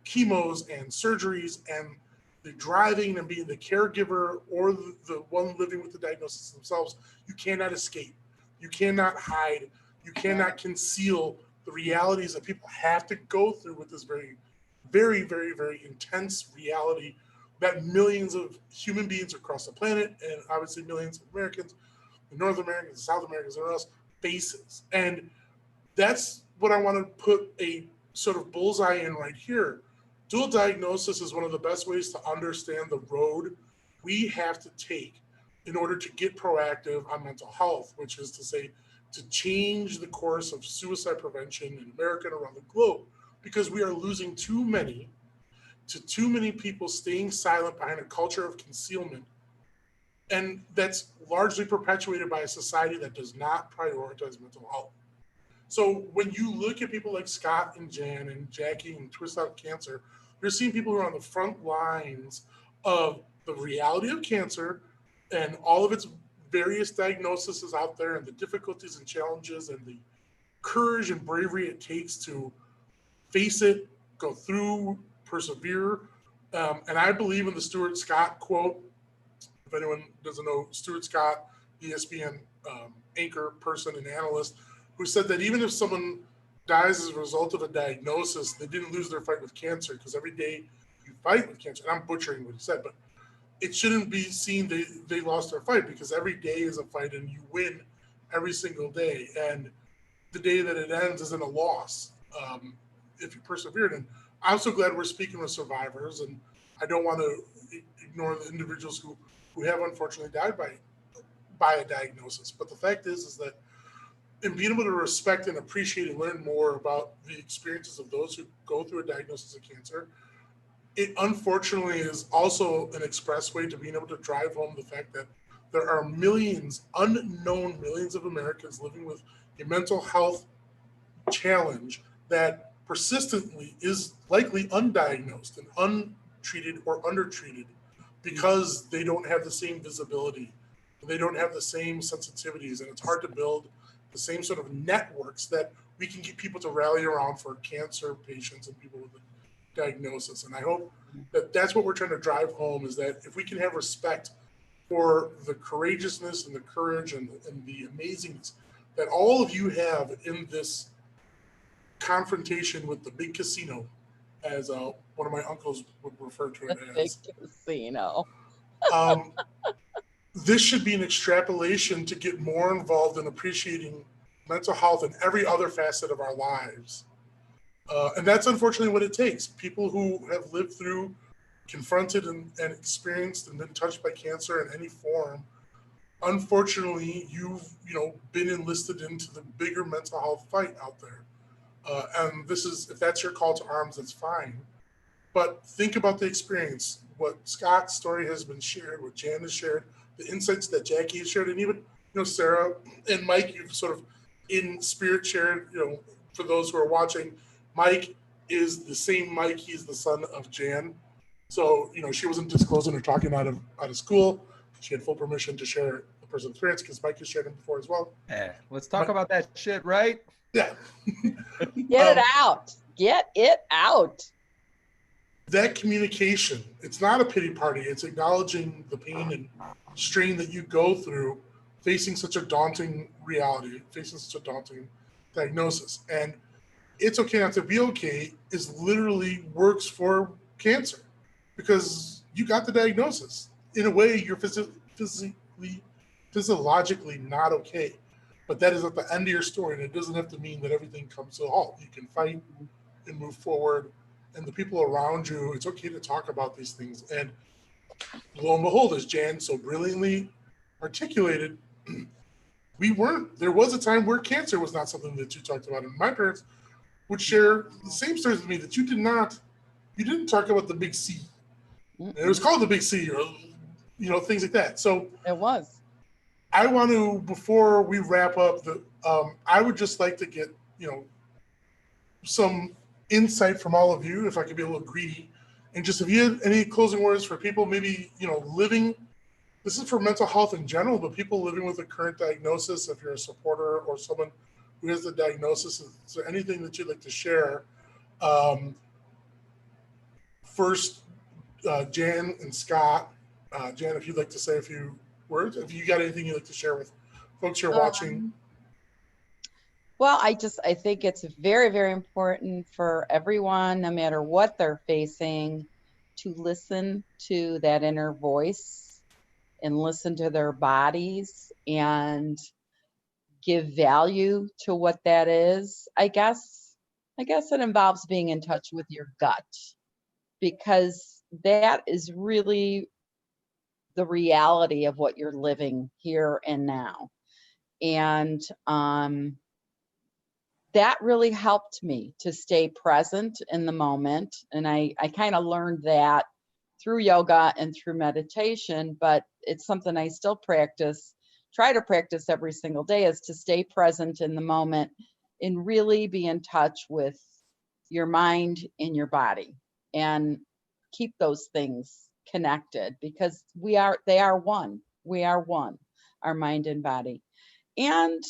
S1: chemos and surgeries and the driving and being the caregiver or the one living with the diagnosis themselves, you cannot escape. You cannot hide. You cannot conceal the realities that people have to go through with this very, very, very, very intense reality that millions of human beings across the planet, and obviously millions of Americans, North Americans, South Americans, and everyone else faces. And that's what I want to put a sort of bullseye in right here. Dual diagnosis is one of the best ways to understand the road we have to take in order to get proactive on mental health, which is to say, to change the course of suicide prevention in America and around the globe, because we are losing too many people staying silent behind a culture of concealment. And that's largely perpetuated by a society that does not prioritize mental health. So when you look at people like Scott and Jan and Jackie and TwistShop Cancer, you're seeing people who are on the front lines of the reality of cancer and all of its various diagnoses out there and the difficulties and challenges and the courage and bravery it takes to face it, go through, persevere. And I believe in the Stuart Scott quote. If anyone doesn't know, Stuart Scott, ESPN anchor person and analyst, who said that even if someone dies as a result of a diagnosis, they didn't lose their fight with cancer, because every day you fight with cancer, and I'm butchering what he said, but it shouldn't be seen they lost their fight, because every day is a fight and you win every single day. And the day that it ends isn't a loss if you persevered. And I'm so glad we're speaking with survivors, and I don't want to ignore the individuals who have unfortunately died by a diagnosis. But the fact is that in being able to respect and appreciate and learn more about the experiences of those who go through a diagnosis of cancer, it unfortunately is also an express way to being able to drive home the fact that there are millions, unknown millions of Americans living with a mental health challenge that persistently is likely undiagnosed and untreated or undertreated because they don't have the same visibility, they don't have the same sensitivities, and it's hard to build the same sort of networks that we can get people to rally around for cancer patients and people with a diagnosis. And I hope that that's what we're trying to drive home, is that if we can have respect for the courageousness and the courage and the amazingness that all of you have in this confrontation with the big casino, as one of my uncles would refer to it
S4: Big
S1: as.
S4: casino.
S1: This should be an extrapolation to get more involved in appreciating mental health in every other facet of our lives. And that's unfortunately what it takes. People who have lived through, confronted and experienced and been touched by cancer in any form, unfortunately, you've been enlisted into the bigger mental health fight out there. And this is, if that's your call to arms, that's fine. But think about the experience, what Scott's story has been shared, what Jan has shared, the insights that Jackie has shared, and even Sarah and Mike, you've sort of in spirit shared. For those who are watching, Mike is the same Mike. He's the son of Jan. So she wasn't disclosing or talking out of school. She had full permission to share the personal experience because Mike has shared him before as well.
S6: Yeah, let's talk about that shit, right?
S1: Yeah.
S4: Get it out. Get it out.
S1: That communication, it's not a pity party. It's acknowledging the pain and strain that you go through facing such a daunting reality, facing such a daunting diagnosis. And it's okay not to be okay is literally works for cancer, because you got the diagnosis. In a way, you're physiologically not okay. But that is at the end of your story, and it doesn't have to mean that everything comes to a halt. You can fight and move forward. And the people around you, it's okay to talk about these things. And lo and behold, as Jan so brilliantly articulated, there was a time where cancer was not something that you talked about. And my parents would share the same stories with me that you didn't talk about the big C. And it was called the big C, or things like that. So
S4: it was.
S1: I want to, before we wrap up, I would just like to get some insight from all of you, if I could be a little greedy, and just if you had any closing words for people, maybe living. This is for mental health in general, but people living with a current diagnosis. If you're a supporter or someone who has the diagnosis, is there anything that you'd like to share First, Jan and Scott. Jan, if you'd like to say a few words, if you got anything you'd like to share with folks here watching.
S4: Well, I think it's very, very important for everyone, no matter what they're facing, to listen to that inner voice and listen to their bodies and give value to what that is. I guess it involves being in touch with your gut, because that is really the reality of what you're living here and now. And that really helped me to stay present in the moment. And I kind of learned that through yoga and through meditation, but it's something I still try to practice every single day, is to stay present in the moment and really be in touch with your mind and your body and keep those things connected, because they are one. We are one, our mind and body. And,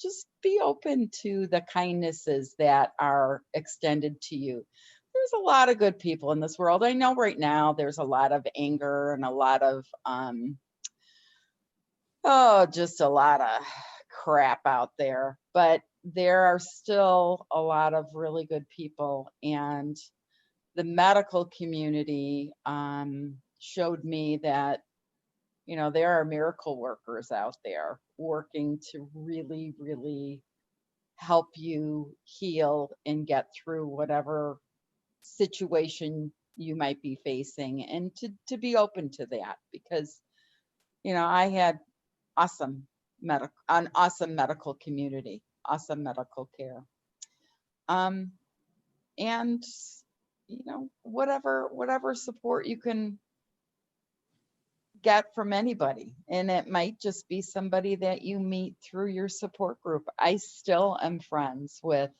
S4: just be open to the kindnesses that are extended to you. There's a lot of good people in this world. I know right now there's a lot of anger and a lot of, just a lot of crap out there. But there are still a lot of really good people. And the medical community showed me that, there are miracle workers out there working to really, really help you heal and get through whatever situation you might be facing, and to be open to that, because, I had an awesome medical community, awesome medical care. And, whatever support you can get from anybody. And it might just be somebody that you meet through your support group. I still am friends with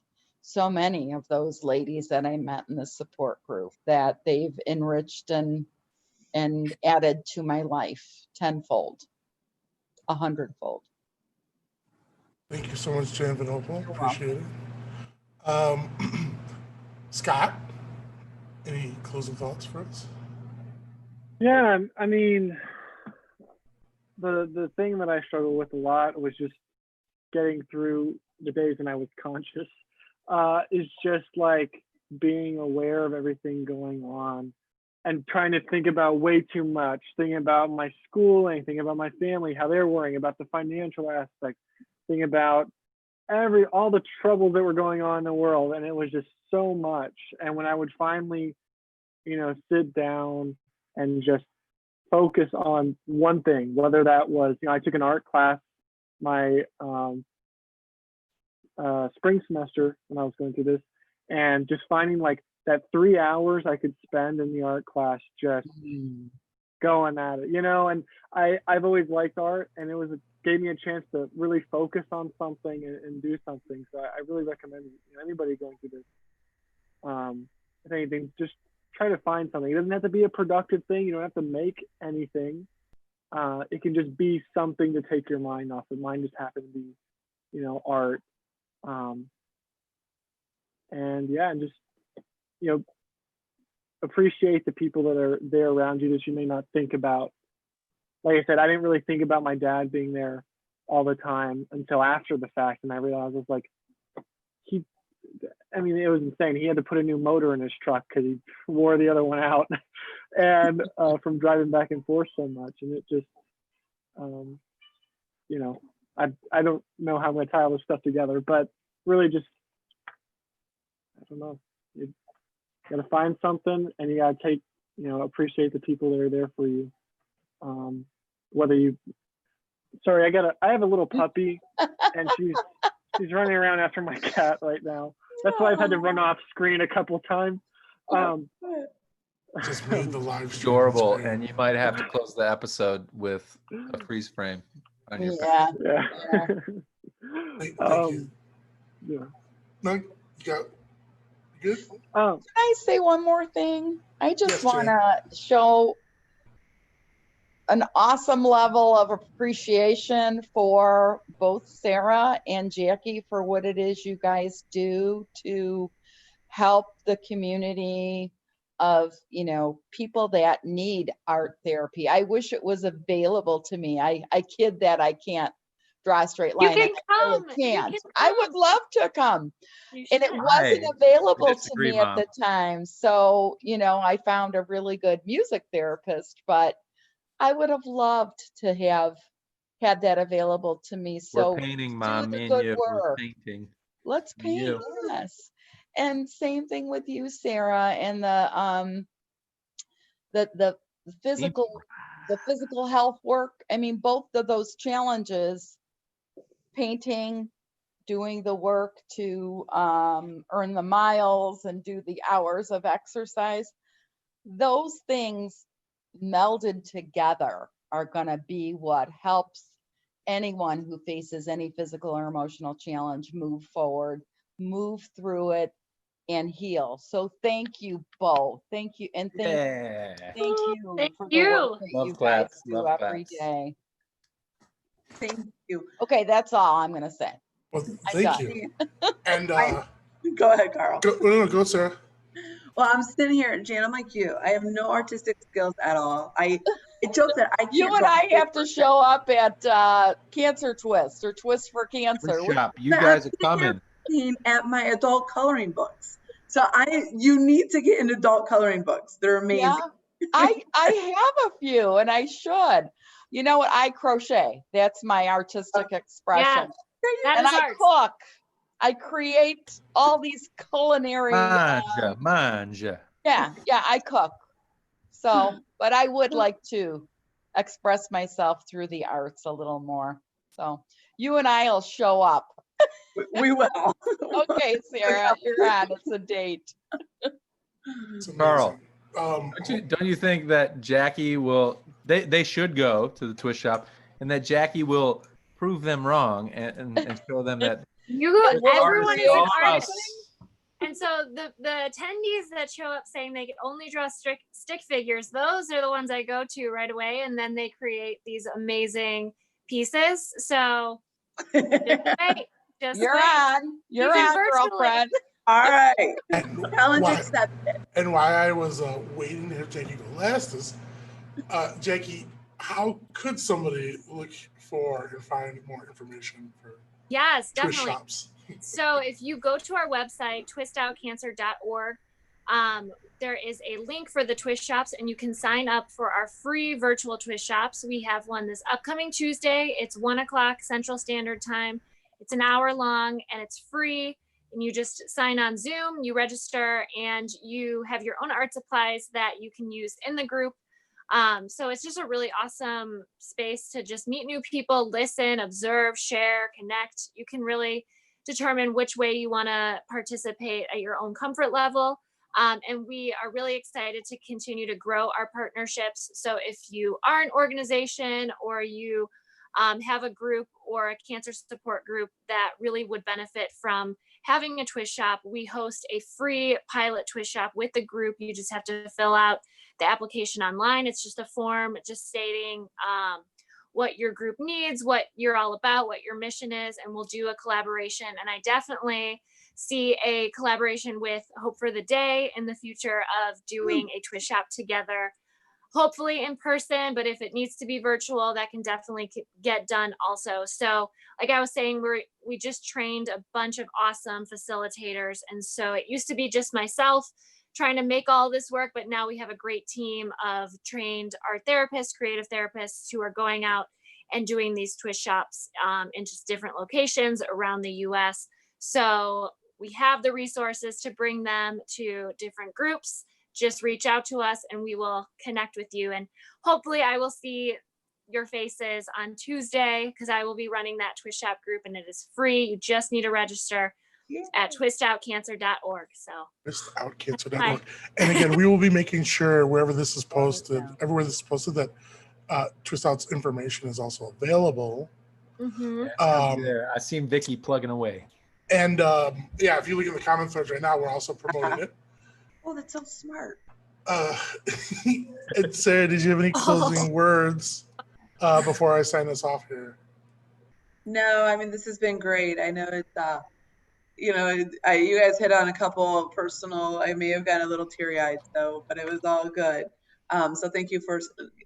S4: so many of those ladies that I met in the support group, that they've enriched and added to my life tenfold, 100-fold.
S1: Thank you so much, Jan Vinopal. Appreciate it. Scott, any closing thoughts for us?
S5: Yeah, I mean, the thing that I struggled with a lot was just getting through the days when I was conscious, is just like being aware of everything going on and trying to think about way too much, thinking about my schooling, thinking about my family, how they're worrying about the financial aspect, thinking about all the troubles that were going on in the world. And it was just so much. And when I would finally, sit down and just focus on one thing, whether that was, I took an art class my spring semester when I was going through this, and just finding like that 3 hours I could spend in the art class just going at it, and I've always liked art, and it gave me a chance to really focus on something and do something. So I really recommend anybody going through this, if anything, just try to find something. It doesn't have to be a productive thing. You don't have to make anything. It can just be something to take your mind off. Mine just happened to be, art. And just, appreciate the people that are there around you that you may not think about. Like I said, I didn't really think about my dad being there all the time until after the fact. And I realized, I was like, it was insane. He had to put a new motor in his truck because he wore the other one out and from driving back and forth so much. And it just, I don't know how I'm going to tie all this stuff together, but really just, I don't know. You got to find something, and you got to take, appreciate the people that are there for you. Sorry, I have a little puppy and she's running around after my cat right now. That's why I've had to run off screen a couple times.
S1: Just made the live stream.
S6: Adorable, and you might have to close the episode with a freeze frame on your
S4: Yeah.
S1: Thank
S5: Yeah.
S1: you. No, you good?
S4: Can I say one more thing? I just
S1: Yes,
S4: want to show an awesome level of appreciation for both Sarah and Jackie for what it is you guys do to help the community of, people that need art therapy. I wish it was available to me. I kid that I can't draw a straight line.
S3: can
S4: and I really
S3: come. You
S4: can't.
S3: can
S4: I would
S3: come.
S4: love to come.
S3: You
S4: And it
S3: should.
S4: wasn't
S6: I
S4: available to
S6: disagree,
S4: me at
S6: Mom.
S4: the time. So, I found a really good music therapist, but I would have loved to have had that available to me. So
S6: We're painting,
S4: do
S6: Mom.
S4: the
S6: Me and
S4: good
S6: you. We're
S4: work.
S6: painting.
S4: Let's
S6: Me and
S4: paint,
S6: you.
S4: yes. And same thing with you, Sarah, and the physical health work. I mean, both of those challenges, painting, doing the work to earn the miles and do the hours of exercise, those things melded together are going to be what helps anyone who faces any physical or emotional challenge move forward, move through it, and heal. So thank you both. Thank you. And thank you
S3: Thank
S4: for the
S3: you.
S4: work that
S6: Love
S4: you guys
S6: claps,
S4: do
S6: love
S4: every
S6: claps.
S4: day.
S2: Thank you.
S4: Okay, that's all I'm going to say.
S1: Well,
S4: I'm
S1: thank
S4: done.
S1: you. And
S2: Go ahead, Carl.
S1: go, Sarah.
S2: Well, I'm sitting here, Jan, I'm like you. I have no artistic skills at all. I joke that I can't.
S4: You and
S2: draw
S4: I have to
S2: paper.
S4: show up at Cancer Twist or Twist for Cancer.
S6: TwistShop. You
S2: I'm
S6: guys are
S2: sitting here
S6: coming.
S2: looking at my adult coloring books. So you need to get into adult coloring books. They're amazing.
S4: Yeah, I have a few and I should. You know what? I crochet. That's my artistic expression.
S3: That
S4: And
S3: is
S4: I
S3: art.
S4: cook. I create all these culinary.
S6: Manja.
S4: Yeah, I cook. So, but I would like to express myself through the arts a little more. So you and I will show up.
S2: We will.
S4: Okay, Sarah, you're on. It's a date.
S1: It's amazing.
S6: Carl.
S1: Um,
S6: Don't you think that Jackie will? They should go to the Twist Shop, and that Jackie will prove them wrong and show them that
S3: Everyone is an
S6: all
S3: artist.
S6: us.
S3: And so the attendees that show up saying they can only draw stick figures, those are the ones I go to right away, and then they create these amazing pieces. So just wait.
S4: You're on. You're
S3: can
S4: on,
S3: virtually.
S4: girlfriend.
S2: All right.
S1: and
S2: Challenge
S1: why,
S2: accepted.
S1: and why I was waiting to have Jackie go last is, Jackie, how could somebody look for and find more information for
S3: Yes,
S1: Twist
S3: definitely.
S1: Shops?
S3: So if you go to our website, twistoutcancer.org, there is a link for the Twist Shops, and you can sign up for our free virtual Twist Shops. We have one this upcoming Tuesday. It's 1:00 Central Standard Time. It's an hour long and it's free. And you just sign on Zoom, you register, and you have your own art supplies that you can use in the group. So it's just a really awesome space to just meet new people, listen, observe, share, connect. You can really determine which way you want to participate at your own comfort level. And we are really excited to continue to grow our partnerships. So if you are an organization or you have a group or a cancer support group that really would benefit from having a Twist Shop, we host a free pilot Twist Shop with the group. You just have to fill out the application online. It's just a form just stating what your group needs, what you're all about, what your mission is, and we'll do a collaboration. And I definitely see a collaboration with Hope for the Day in the future of doing a Twist Shop together, hopefully in person, but if it needs to be virtual, that can definitely get done also. So like I was saying, we just trained a bunch of awesome facilitators. And so it used to be just myself trying to make all this work, but now we have a great team of trained art therapists, creative therapists who are going out and doing these Twist Shops in just different locations around the US. So we have the resources to bring them to different groups. Just reach out to us and we will connect with you. And hopefully I will see your faces on Tuesday because I will be running that Twist Shop group and it is free. You just need to register at twistoutcancer.org. So
S1: twistoutcancer.org. And again, we will be making sure wherever this is posted, everywhere this is posted, that Twist Out's information is also available.
S3: Mm-hmm.
S6: I seen Vicky plugging away.
S1: And yeah, if you look in the comment threads right now, we're also promoting it.
S2: Oh, that's so smart.
S1: And Sarah, did you have any closing words before I sign us off here?
S2: No, I mean, this has been great. I know you know, you guys hit on a couple of personal, I may have gotten a little teary-eyed, so, but it was all good. So thank you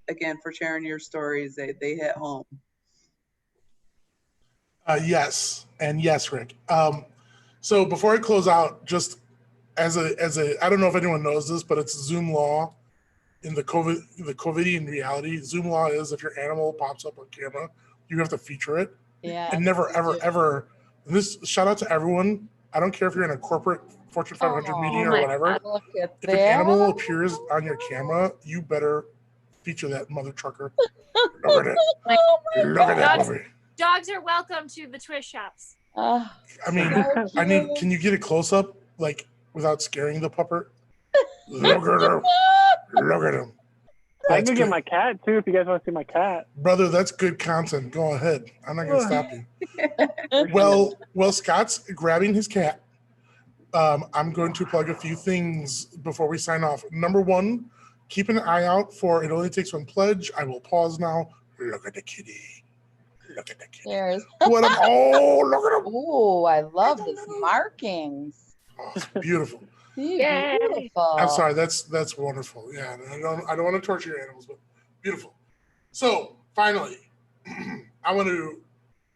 S2: again, for sharing your stories. They hit home.
S1: Yes, and yes, Rick. So before I close out, just as a, I don't know if anyone knows this, but it's Zoom law in the COVIDian reality. Zoom law is if your animal pops up on camera, you have to feature it.
S4: Yeah.
S1: And never, ever, ever. And this shout out to everyone. I don't care if you're in a corporate Fortune 500 meeting or
S3: my
S1: whatever.
S4: Look at
S1: If an
S4: that.
S1: animal appears on your camera, you better feature that mother trucker. Look at it.
S4: Oh my
S1: Look at that
S3: Dogs,
S1: movie.
S3: dogs are welcome to the TwistShops.
S4: Oh,
S1: I mean,
S4: so
S1: I need.
S4: cute.
S1: Can you get a close up, like without scaring the pupper? Look at him. Look at him.
S5: I
S1: That's
S5: can get
S1: good.
S5: my cat too if you guys want to see my cat.
S1: Brother, that's good content. Go ahead. I'm not gonna stop you. Well, Scott's grabbing his cat. I'm going to plug a few things before we sign off. Number one, keep an eye out for It Only Takes One Pledge. I will pause now. Look at the kitty. Look at the kitty.
S4: There's.
S1: What a, oh, look at him.
S4: Oh, I love his markings.
S1: Oh, it's beautiful.
S3: Yay.
S4: Beautiful.
S1: I'm sorry, that's wonderful. Yeah, I don't want to torture your animals, but beautiful. So finally, I want to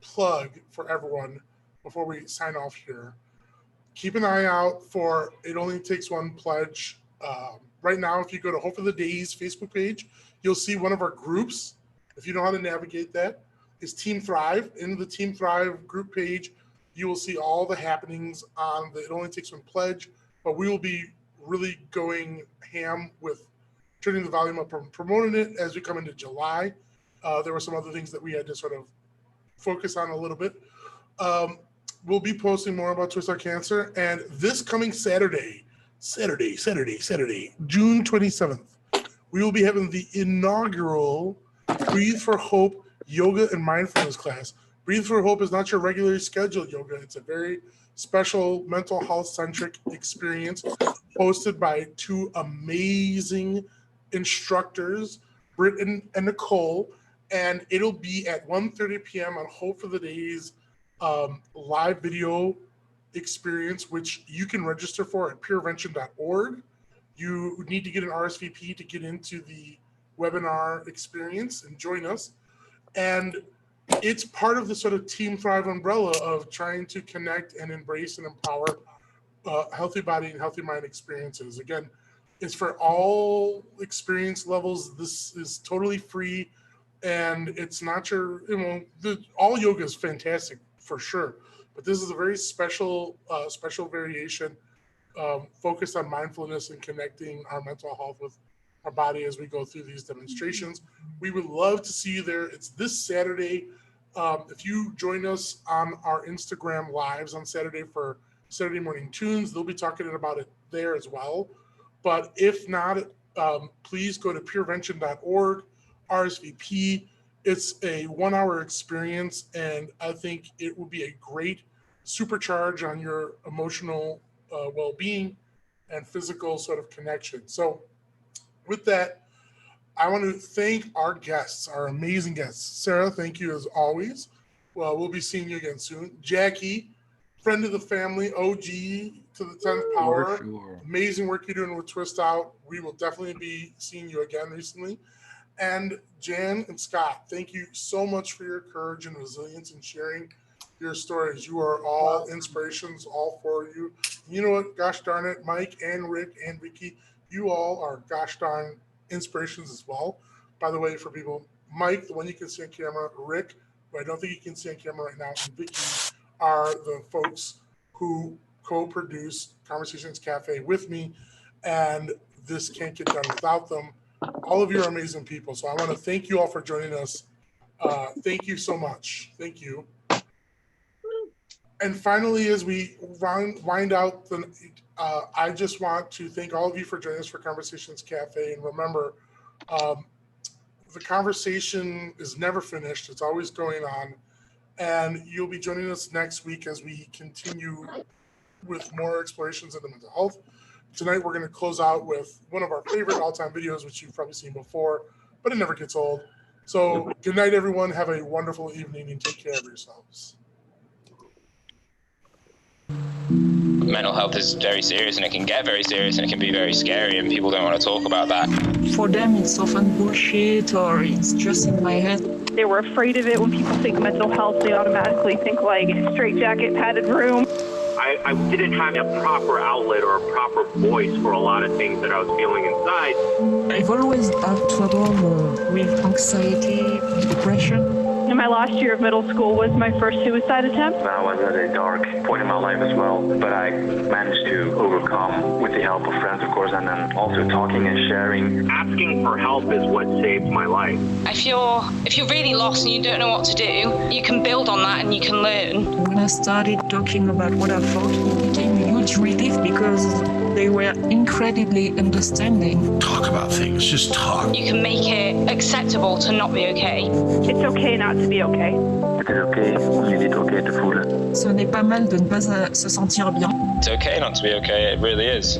S1: plug for everyone before we sign off here. Keep an eye out for It Only Takes One Pledge. Right now, if you go to Hope for the Days Facebook page, you'll see one of our groups. If you know how to navigate that, is Team Thrive. In the Team Thrive group page, you will see all the happenings on the It Only Takes One Pledge. But we will be really going ham with turning the volume up and promoting it as we come into July. There were some other things that we had to sort of focus on a little bit. We'll be posting more about Twist Our Cancer. And this coming Saturday, June 27th, we will be having the inaugural Breathe for Hope yoga and mindfulness class. Breathe for Hope is not your regularly scheduled yoga. It's a very special mental health centric experience hosted by two amazing instructors, Britt and Nicole. And it'll be at 1:30 p.m. on Hope for the Days live video experience, which you can register for at peervention.org. You need to get an RSVP to get into the webinar experience and join us. And it's part of the sort of Team Thrive umbrella of trying to connect and embrace and empower healthy body and healthy mind experiences. Again, it's for all experience levels. This is totally free, and it's not your, all yoga is fantastic for sure, but this is a very special variation focused on mindfulness and connecting our mental health with our body as we go through these demonstrations. We would love to see you there. It's this Saturday. If you join us on our Instagram lives on Saturday for Saturday Morning Tunes, they'll be talking about it there as well. But if not, please go to peervention.org, RSVP. It's a 1-hour experience, and I think it will be a great supercharge on your emotional well-being and physical sort of connection. So with that, I want to thank our guests, our amazing guests. Sarah, thank you as always. Well, we'll be seeing you again soon. Jackie, friend of the family, OG to the 10th power.
S6: Sure.
S1: Amazing work you're doing with Twist Out. We will definitely be seeing you again recently. And Jan and Scott, thank you so much for your courage and resilience in sharing your stories. You are all inspirations, all for you. You know what? Gosh darn it, Mike and Rick and Vicky, you all are gosh darn inspirations as well. By the way, for people, Mike, the one you can see on camera, Rick, who I don't think you can see on camera right now, and Vicky are the folks who co-produce Conversations Cafe with me, and this can't get done without them. All of you are amazing people, so I want to thank you all for joining us. Thank you so much. Thank you. And finally, as we wind out, I just want to thank all of you for joining us for Conversations Cafe. And remember, the conversation is never finished. It's always going on. And you'll be joining us next week as we continue with more explorations into mental health. Tonight, we're going to close out with one of our favorite all-time videos, which you've probably seen before, but it never gets old. So good night, everyone. Have a wonderful evening and take care of yourselves.
S7: mental health is very serious, and it can get very serious, and it can be very scary, and people don't want to talk about that.
S8: For them, it's often bullshit, or it's just in my head.
S9: They were afraid of it. When people think mental health, they automatically think like straitjacket, padded room.
S10: I didn't have a proper outlet or a proper voice for a lot of things that I was feeling inside.
S8: I've always had trouble with anxiety, depression.
S9: In my last year of middle school was my first suicide attempt.
S10: I was at a dark point in my life as well, but I managed to overcome with the help of friends, of course, and then also talking and sharing. Asking for help is what saved my life.
S11: If you're really lost and you don't know what to do, you can build on that and you can learn.
S8: When I started talking about what I felt, it became a huge relief because they were incredibly understanding.
S12: Talk about things, just talk.
S11: You can make it acceptable to not be okay.
S9: It's okay not to be okay.
S10: It is okay when you need okay to voelen.
S8: Ce n'est pas mal de ne pas se sentir bien.
S7: It's okay not to be okay, it really is.